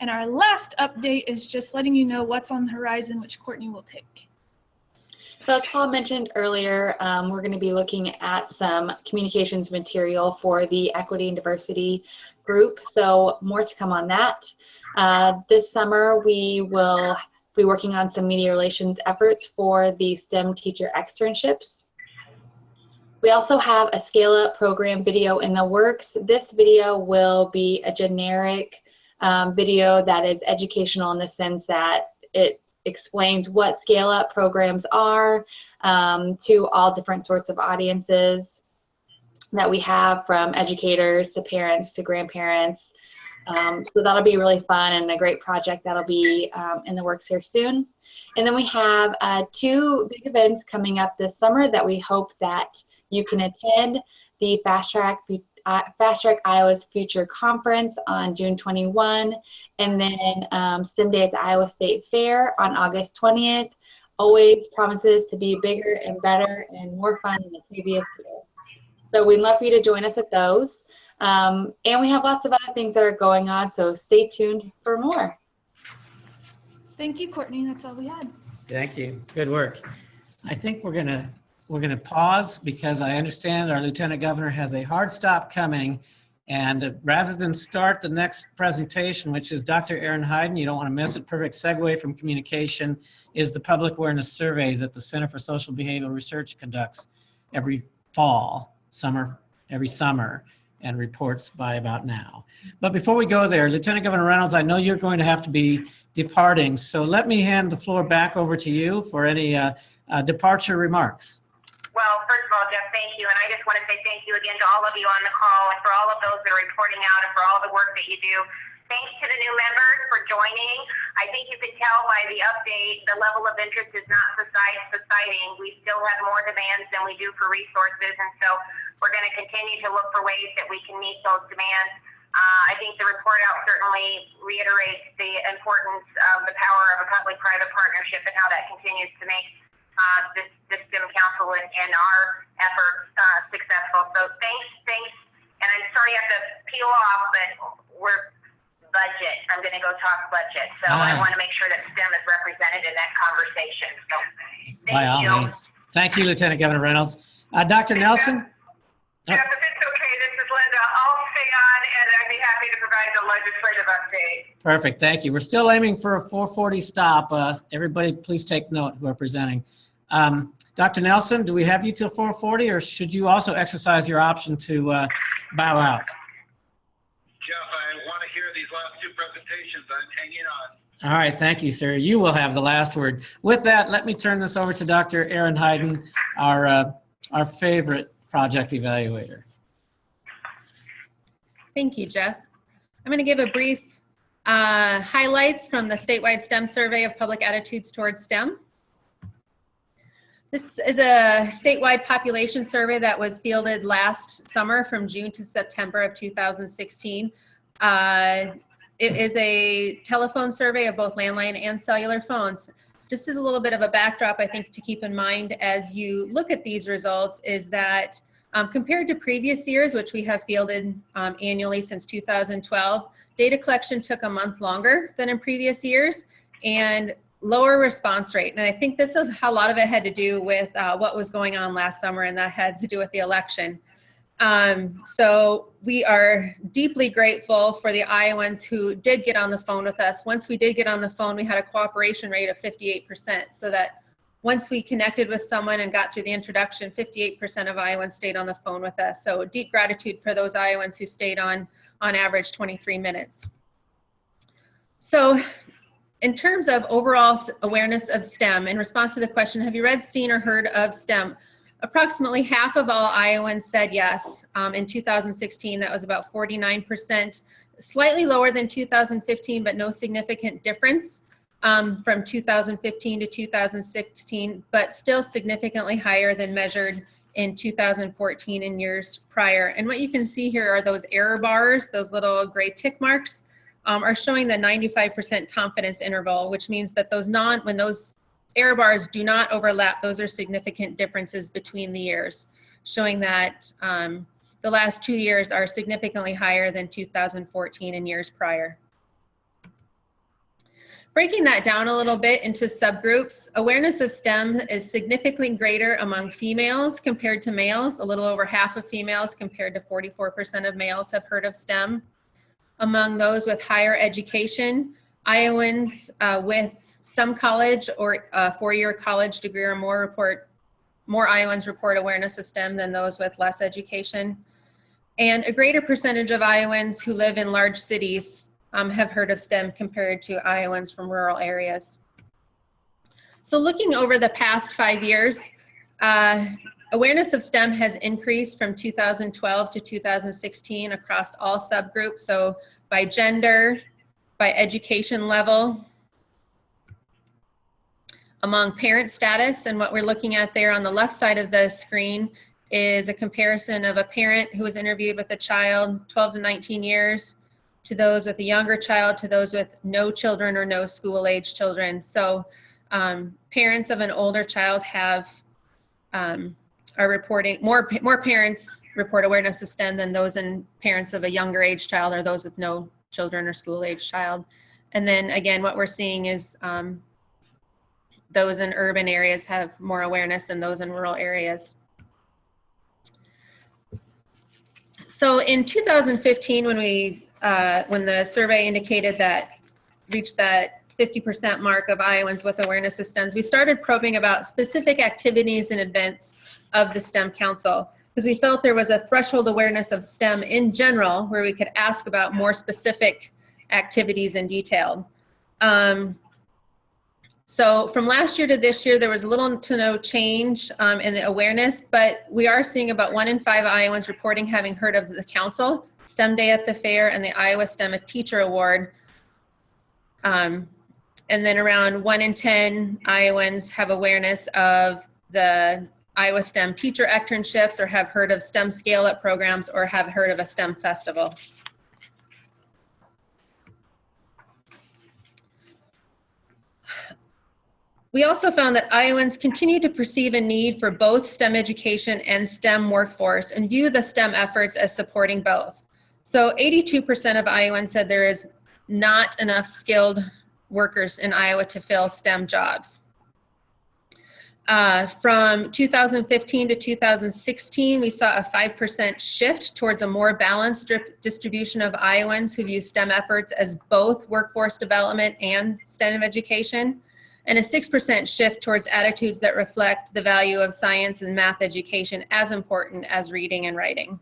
And our last update is just letting you know what's on the horizon, which Courtney will take. So as Paul mentioned earlier, we're going to be looking at some communications material for the equity and diversity group. So more to come on that. This summer we will be working on some media relations efforts for the STEM teacher externships. We also have a Scale Up program video in the works. This video will be a generic video that is educational in the sense that it explains what Scale Up programs are to all different sorts of audiences that we have, from educators to parents to grandparents. So that'll be really fun and a great project that'll be in the works here soon. And then we have 2 big events coming up this summer that we hope that you can attend: the Fast Track Iowa's Future Conference on June 21, and then STEM Day at the Iowa State Fair on August 20th. Always promises to be bigger and better and more fun than the previous year. So we'd love for you to join us at those. And we have lots of other things that are going on, so stay tuned for more. Thank you, Courtney. That's all we had. Thank you. Good work. I think we're gonna pause because I understand our Lieutenant Governor has a hard stop coming, and rather than start the next presentation, which is Dr. Erin Hayden, you don't want to miss it, perfect segue from communication, is the public awareness survey that the Center for Social Behavioral Research conducts every summer. and reports by about now. But before we go there, Lieutenant Governor Reynolds, I know you're going to have to be departing, so let me hand the floor back over to you for any departure remarks. Well, first of all, Jeff, thank you. And I just want to say thank you again to all of you on the call and for all of those that are reporting out and for all the work that you do. Thanks to the new members for joining. I think you can tell by the update, the level of interest is not subsiding. We still have more demands than we do for resources. And so we're going to continue to look for ways that we can meet those demands. I think the report out certainly reiterates the importance of the power of a public-private partnership and how that continues to make this STEM Council and our efforts successful. So thanks. And I'm sorry I have to peel off, but we're budget. I'm going to go talk budget. So I want to make sure that STEM is represented in that conversation. So thank you. Means. Thank you, Lieutenant Governor Reynolds. Dr. Nelson? Jeff, if it's okay, this is Linda. I'll stay on and I'd be happy to provide the legislative update. Perfect, thank you. We're still aiming for a 4:40 stop. Everybody please take note who are presenting. Dr. Nelson, do we have you till 4:40 or should you also exercise your option to bow out? Jeff, I want to hear these last two presentations. I'm hanging on. All right, thank you, sir. You will have the last word. With that, let me turn this over to Dr. Erin Hayden, our favorite project evaluator. Thank you, Jeff. I'm going to give a brief highlights from the statewide STEM survey of public attitudes towards STEM. This is a statewide population survey that was fielded last summer from June to September of 2016. It is a telephone survey of both landline and cellular phones. Just as a little bit of a backdrop, I think to keep in mind as you look at these results is that compared to previous years, which we have fielded annually since 2012, data collection took a month longer than in previous years and lower response rate. And I think this is how a lot of it had to do with what was going on last summer, and that had to do with the election. So we are deeply grateful for the Iowans who did get on the phone with us. Once we did get on the phone, we had a cooperation rate of 58%, so that once we connected with someone and got through the introduction, 58% of Iowans stayed on the phone with us. So deep gratitude for those Iowans who stayed on average 23 minutes. So in terms of overall awareness of STEM, in response to the question, have you read, seen, or heard of STEM? Approximately half of all Iowans said yes. In 2016, that was about 49%, slightly lower than 2015, but no significant difference from 2015 to 2016, but still significantly higher than measured in 2014 and years prior. And what you can see here are those error bars, those little gray tick marks, are showing the 95% confidence interval, which means that when those error bars do not overlap, those are significant differences between the years, showing that the last 2 years are significantly higher than 2014 and years prior. Breaking that down a little bit into subgroups, awareness of STEM is significantly greater among females compared to males. A little over half of females compared to 44% of males have heard of STEM. Among those with higher education, Iowans with some college or a four-year college degree or more Iowans report awareness of STEM than those with less education. And a greater percentage of Iowans who live in large cities have heard of STEM compared to Iowans from rural areas. So looking over the past 5 years, awareness of STEM has increased from 2012 to 2016 across all subgroups, so by gender, by education level, among parent status. And what we're looking at there on the left side of the screen is a comparison of a parent who was interviewed with a child 12 to 19 years to those with a younger child to those with no children or no school-age children. So parents of an older child are reporting, more parents report awareness of STEM than those in parents of a younger age child or those with no children or school-age child. And then again, what we're seeing is those in urban areas have more awareness than those in rural areas. So in 2015, when the survey indicated that reached that 50% mark of Iowans with awareness of STEM, we started probing about specific activities and events of the STEM Council. because we felt there was a threshold awareness of STEM in general where we could ask about more specific activities in detail. So from last year to this year, there was little to no change in the awareness, but we are seeing about 1 in 5 Iowans reporting having heard of the council, STEM Day at the Fair, and the Iowa STEM Teacher Award. And then around 1 in 10 Iowans have awareness of the Iowa STEM teacher externships, or have heard of STEM scale-up programs, or have heard of a STEM festival. We also found that Iowans continue to perceive a need for both STEM education and STEM workforce, and view the STEM efforts as supporting both. So 82% of Iowans said there is not enough skilled workers in Iowa to fill STEM jobs. From 2015 to 2016, we saw a 5% shift towards a more balanced distribution of Iowans who view STEM efforts as both workforce development and STEM education, and a 6% shift towards attitudes that reflect the value of science and math education as important as reading and writing.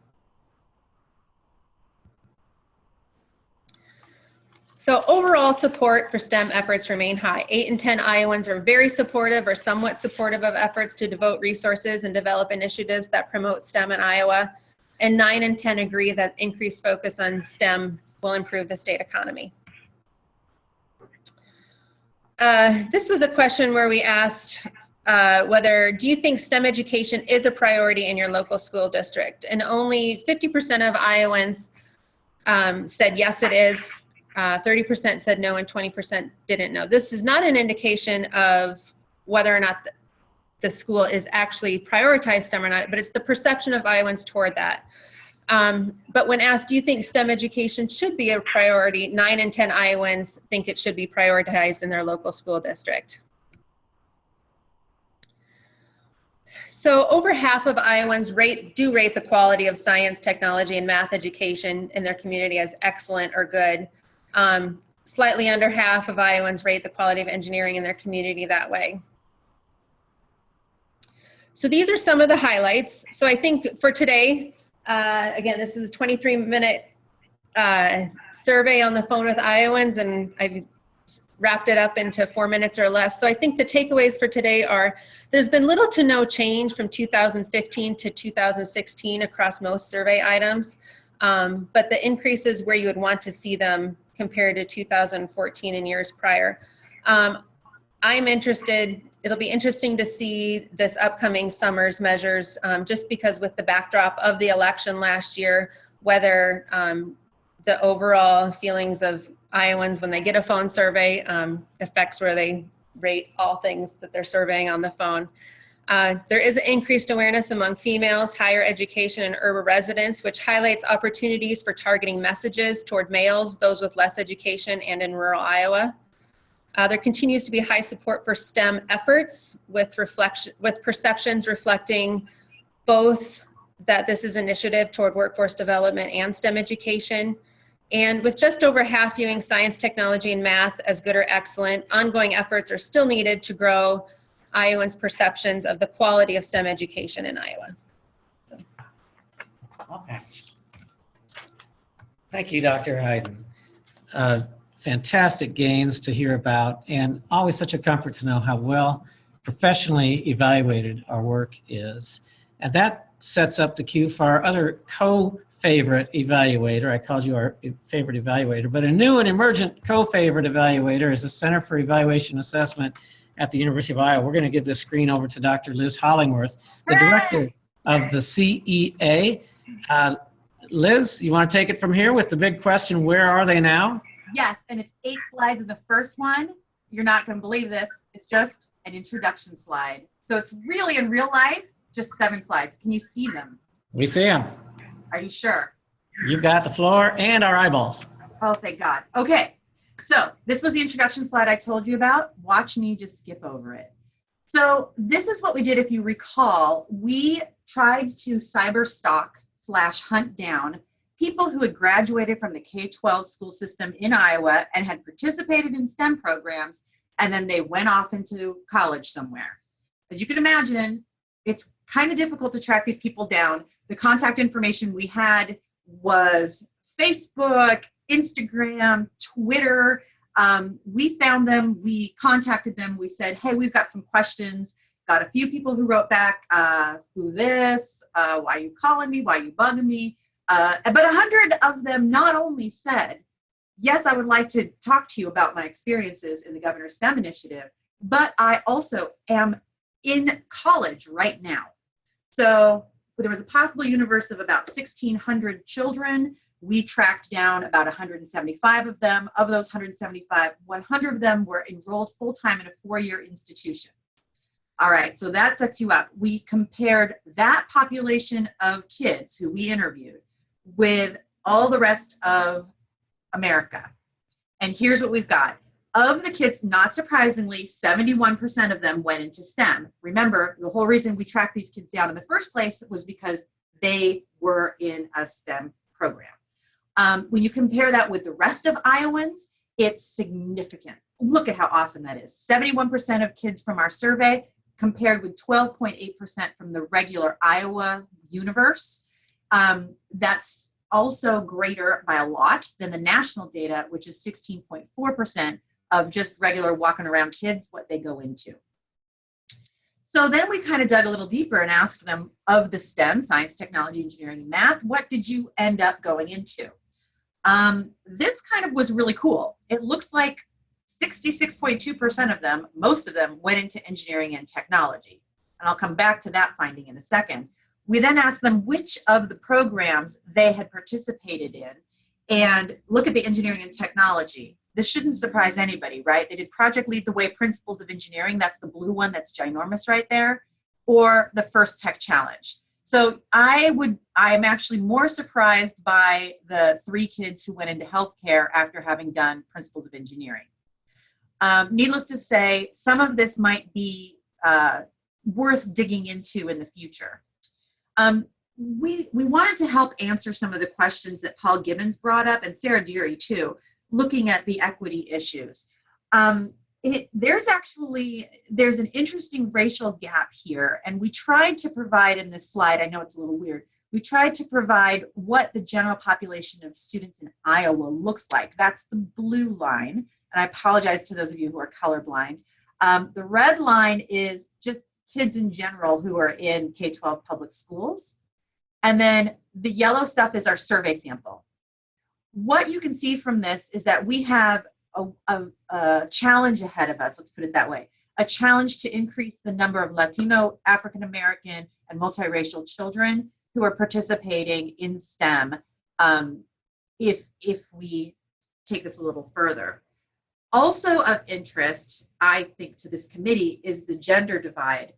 So overall support for STEM efforts remain high. 8 in 10 Iowans are very supportive or somewhat supportive of efforts to devote resources and develop initiatives that promote STEM in Iowa. And 9 in 10 agree that increased focus on STEM will improve the state economy. This was a question where we asked do you think STEM education is a priority in your local school district? And only 50% of Iowans said yes, it is. 30% said no, and 20% didn't know. This is not an indication of whether or not the school is actually prioritized STEM or not, but it's the perception of Iowans toward that. But when asked, do you think STEM education should be a priority, 9 in 10 Iowans think it should be prioritized in their local school district. So over half of Iowans do rate the quality of science, technology, and math education in their community as excellent or good. Slightly under half of Iowans rate the quality of engineering in their community that way. So these are some of the highlights. So I think for today, again, this is a 23-minute survey on the phone with Iowans, and I've wrapped it up into 4 minutes or less. So I think the takeaways for today are there's been little to no change from 2015 to 2016 across most survey items, but the increases where you would want to see them compared to 2014 and years prior. I'm interested, it'll be interesting to see this upcoming summer's measures, just because with the backdrop of the election last year, whether the overall feelings of Iowans when they get a phone survey affects where they rate all things that they're surveying on the phone. There is increased awareness among females, higher education, and urban residents, which highlights opportunities for targeting messages toward males, those with less education, and in rural Iowa. There continues to be high support for STEM efforts with perceptions reflecting both that this is an initiative toward workforce development and STEM education. And with just over half viewing science, technology, and math as good or excellent, ongoing efforts are still needed to grow Iowans' perceptions of the quality of STEM education in Iowa. Okay. Thank you, Dr. Hayden. Fantastic gains to hear about, and always such a comfort to know how well professionally evaluated our work is. And that sets up the cue for our other co-favorite evaluator. I called you our favorite evaluator, but a new and emergent co-favorite evaluator is the Center for Evaluation Assessment at the University of Iowa. We're going to give this screen over to Dr. Liz Hollingworth, the director of the CEA. Liz, you want to take it from here with the big question, where are they now? Yes, and it's 8 slides of the first one. You're not going to believe this. It's just an introduction slide. So it's really in real life, just 7 slides. Can you see them? We see them. Are you sure? You've got the floor and our eyeballs. Oh, thank God. Okay, so this was the introduction slide I told you about. Watch me just skip over it. So this is what we did. If you recall, we tried to cyber stalk / hunt down people who had graduated from the K-12 school system in Iowa and had participated in STEM programs, and then they went off into college somewhere. As you can imagine, it's kind of difficult to track these people down. The contact information we had was Facebook, Instagram, Twitter. We found them, we contacted them, we said, hey, we've got some questions. Got a few people who wrote back, who this, why are you calling me, why are you bugging me? But 100 of them not only said, yes, I would like to talk to you about my experiences in the Governor's STEM Initiative, but I also am in college right now. So there was a possible universe of about 1,600 children. We tracked down about 175 of them. Of those 175, 100 of them were enrolled full-time in a 4-year institution. All right, so that sets you up. We compared that population of kids who we interviewed with all the rest of America. And here's what we've got. Of the kids, not surprisingly, 71% of them went into STEM. Remember, the whole reason we tracked these kids down in the first place was because they were in a STEM program. When you compare that with the rest of Iowans, it's significant. Look at how awesome that is. 71% of kids from our survey compared with 12.8% from the regular Iowa universe. That's also greater by a lot than the national data, which is 16.4% of just regular walking around kids, what they go into. So then we kind of dug a little deeper and asked them, of the STEM, science, technology, engineering, and math, what did you end up going into? This kind of was really cool. It looks like 66.2% of them, most of them, went into engineering and technology. And I'll come back to that finding in a second. We then asked them which of the programs they had participated in, and look at the engineering and technology. This shouldn't surprise anybody, right? They did Project Lead the Way Principles of Engineering. That's the blue one that's ginormous right there, or the First Tech Challenge. So I am actually more surprised by the 3 kids who went into healthcare after having done Principles of Engineering. Needless to say, some of this might be worth digging into in the future. We wanted to help answer some of the questions that Paul Gibbons brought up, and Sarah Deary too, looking at the equity issues. There's an interesting racial gap here, and we tried to provide in this slide, I know it's a little weird, we tried to provide what the general population of students in Iowa looks like. That's the blue line, and I apologize to those of you who are colorblind. The red line is just kids in general who are in K-12 public schools. And then the yellow stuff is our survey sample. What you can see from this is that we have a challenge ahead of us, let's put it that way, a challenge to increase the number of Latino, African American, and multiracial children who are participating in STEM if we take this a little further. Also of interest, I think, to this committee is the gender divide.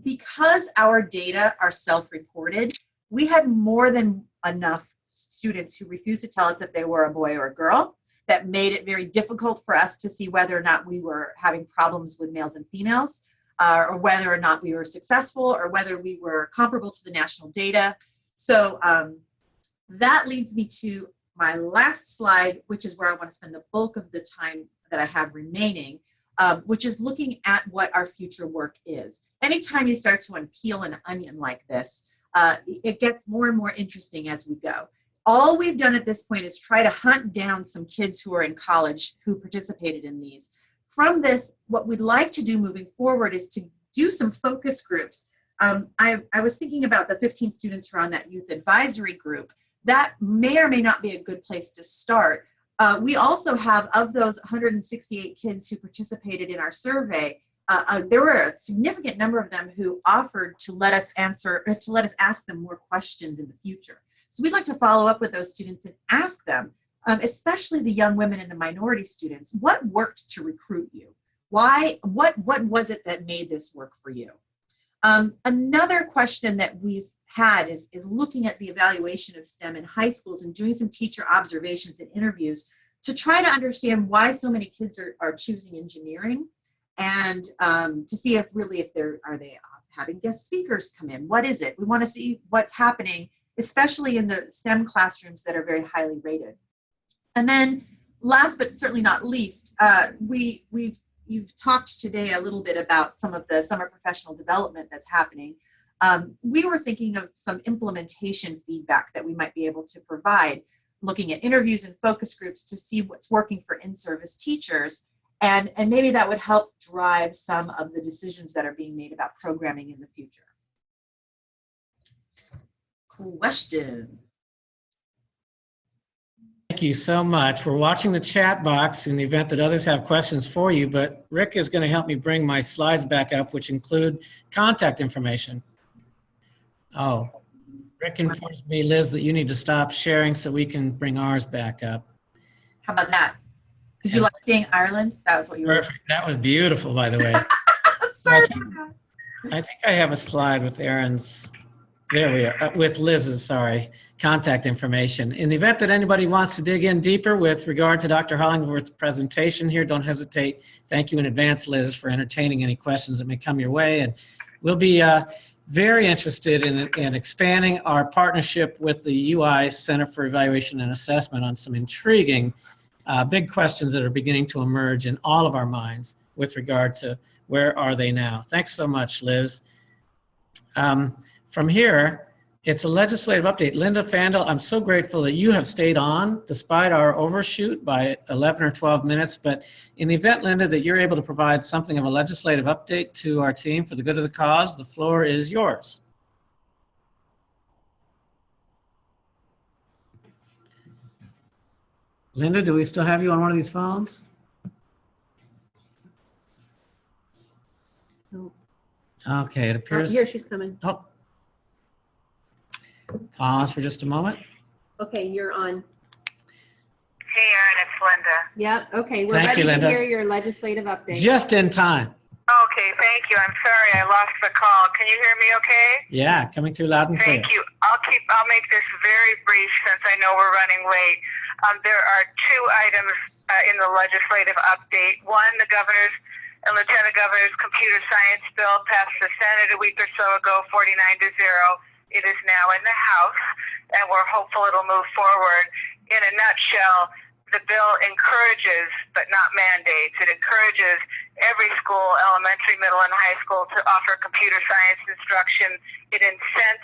Because our data are self-reported, we had more than enough students who refused to tell us if they were a boy or a girl. That made it very difficult for us to see whether or not we were having problems with males and females, or whether or not we were successful, or whether we were comparable to the national data. So that leads me to my last slide, which is where I want to spend the bulk of the time that I have remaining, which is looking at what our future work is. Anytime you start to unpeel an onion like this, it gets more and more interesting as we go. All we've done at this point is try to hunt down some kids who are in college who participated in these. From this, what we'd like to do moving forward is to do some focus groups. I was thinking about the 15 students who are on that youth advisory group. That may or may not be a good place to start. We also have, of those 168 kids who participated in our survey, there were a significant number of them who offered to let us ask them more questions in the future. So we'd like to follow up with those students and ask them, especially the young women and the minority students, what worked to recruit you? Why? What was it that made this work for you? Another question that we've had is looking at the evaluation of STEM in high schools and doing some teacher observations and interviews to try to understand why so many kids are choosing engineering, and to see if are they having guest speakers come in. What is it? We want to see what's happening, especially in the STEM classrooms that are very highly rated. And then last but certainly not least, you've talked today a little bit about some of the summer professional development that's happening. We were thinking of some implementation feedback that we might be able to provide, looking at interviews and focus groups to see what's working for in-service teachers. And maybe that would help drive some of the decisions that are being made about programming in the future. Question. Thank you so much. We're watching the chat box in the event that others have questions for you, but Rick is going to help me bring my slides back up, which include contact information. Oh, Rick informs me, Liz, that you need to stop sharing so we can bring ours back up. How about that? Did you like seeing Ireland? That was what you were. Perfect. That was beautiful, by the way. Sorry. I think I have a slide with Aaron's, there we are, with Liz's, sorry, contact information. In the event that anybody wants to dig in deeper with regard to Dr. Hollingworth's presentation here, don't hesitate. Thank you in advance, Liz, for entertaining any questions that may come your way. And we'll be very interested in expanding our partnership with the UI Center for Evaluation and Assessment on some intriguing big questions that are beginning to emerge in all of our minds with regard to where are they now. Thanks so much, Liz. From here, it's a legislative update. Linda Fandel, I'm so grateful that you have stayed on despite our overshoot by 11 or 12 minutes. But in the event, Linda, that you're able to provide something of a legislative update to our team for the good of the cause, the floor is yours. Linda, do we still have you on one of these phones? No. Okay, it appears. Here, she's coming. Oh. Pause for just a moment. Okay, you're on. Hey, Erin, it's Linda. Yeah, okay, we're Thank ready you, to Linda. hear your legislative update. Just in time. Okay, thank you. I'm sorry I lost the call. Can you hear me okay? Yeah, coming through loud and clear. Thank you. I'll make this very brief since I know we're running late. There are two items in the legislative update. One, the governor's and lieutenant governor's computer science bill passed the Senate a week or so ago, 49-0. It is now in the House, and we're hopeful it'll move forward. In a nutshell, the bill encourages, but not mandates, it encourages every school, elementary, middle, and high school, to offer computer science instruction. It incents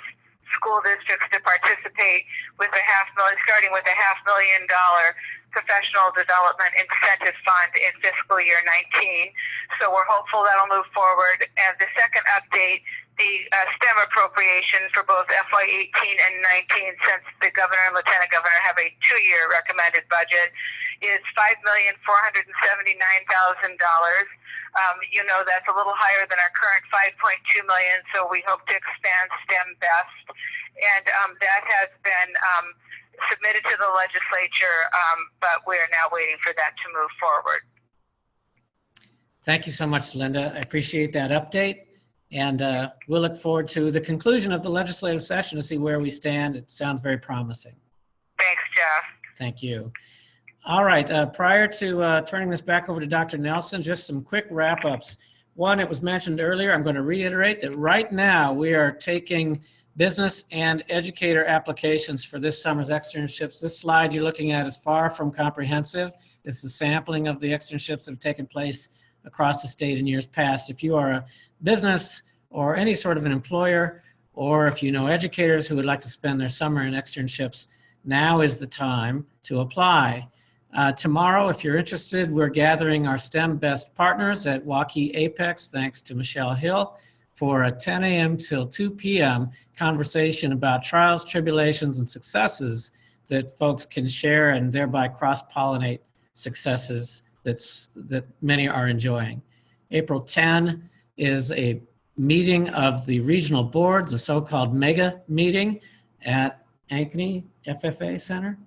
school districts to participate with starting with a $500,000 professional development incentive fund in fiscal year 19. So we're hopeful that'll move forward. And the second update, the STEM appropriation for both FY 18 and 19, since the governor and lieutenant governor have a 2-year recommended budget, is $5,479,000. You know, that's a little higher than our current $5.2 million, so we hope to expand STEM best. And that has been submitted to the legislature, but we're now waiting for that to move forward. Thank you so much, Linda. I appreciate that update. And we'll look forward to the conclusion of the legislative session to see where we stand. It sounds very promising. Thanks, Jeff. Thank you. All right, prior to turning this back over to Dr. Nelson, just some quick wrap-ups. One, it was mentioned earlier, I'm going to reiterate that right now we are taking business and educator applications for this summer's externships. This slide you're looking at is far from comprehensive. It's a sampling of the externships that have taken place across the state in years past. If you are a business or any sort of an employer, or if you know educators who would like to spend their summer in externships, now is the time to apply. Tomorrow, if you're interested, we're gathering our STEM best partners at Waukee Apex, thanks to Michelle Hill, for a 10 a.m. till 2 p.m. conversation about trials, tribulations, and successes that folks can share and thereby cross-pollinate successes that many are enjoying. April 10 is a meeting of the regional boards, a so-called mega meeting at Ankeny FFA Center?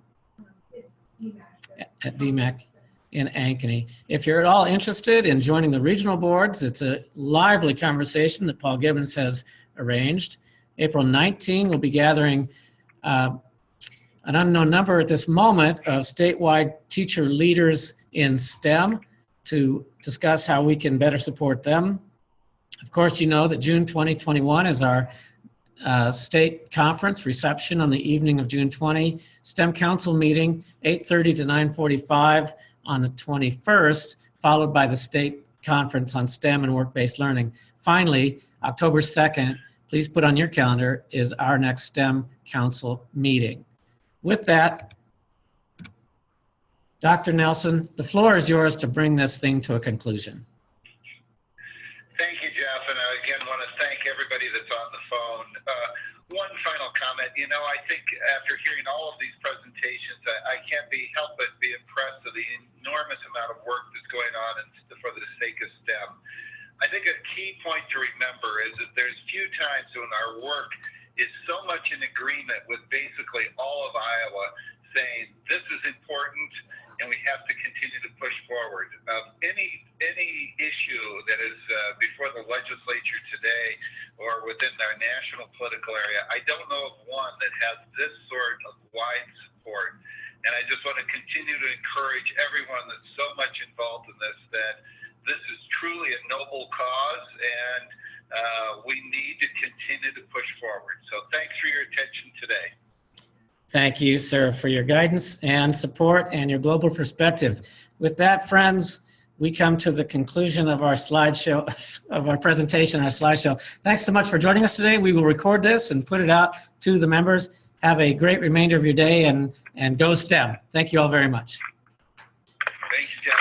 It's DMAC. At DMAC in Ankeny. If you're at all interested in joining the regional boards, it's a lively conversation that Paul Gibbons has arranged. April 19, we'll be gathering an unknown number at this moment of statewide teacher leaders in STEM to discuss how we can better support them. Of course, you know that June 2021 is our state conference reception on the evening of June 20, STEM Council meeting, 8:30 to 9:45 on the 21st, followed by the state conference on STEM and work-based learning. Finally, October 2nd, please put on your calendar, is our next STEM Council meeting. With that, Dr. Nelson, the floor is yours to bring this thing to a conclusion. Thank you, Jeff, and I again want to thank everybody that's on the phone. One final comment, I think after hearing all of these presentations, I can't help but be impressed with the enormous amount of work that's going on for the sake of STEM. I think a key point to remember is that there's few times when our work is so much in agreement with basically all of Iowa saying this is important and we have to continue to push forward. Any issue that is before the legislature today or within our national political area, I don't know of one that has this sort of wide support. And I just want to continue to encourage everyone that's so much involved in this, that this is truly a noble cause and we need to continue to push forward. So thanks for your attention today. Thank you, sir, for your guidance and support and your global perspective. With that, friends, we come to the conclusion of our slideshow, of our presentation, our slideshow. Thanks so much for joining us today. We will record this and put it out to the members. Have a great remainder of your day and go STEM. Thank you all very much. Thanks, Jeff.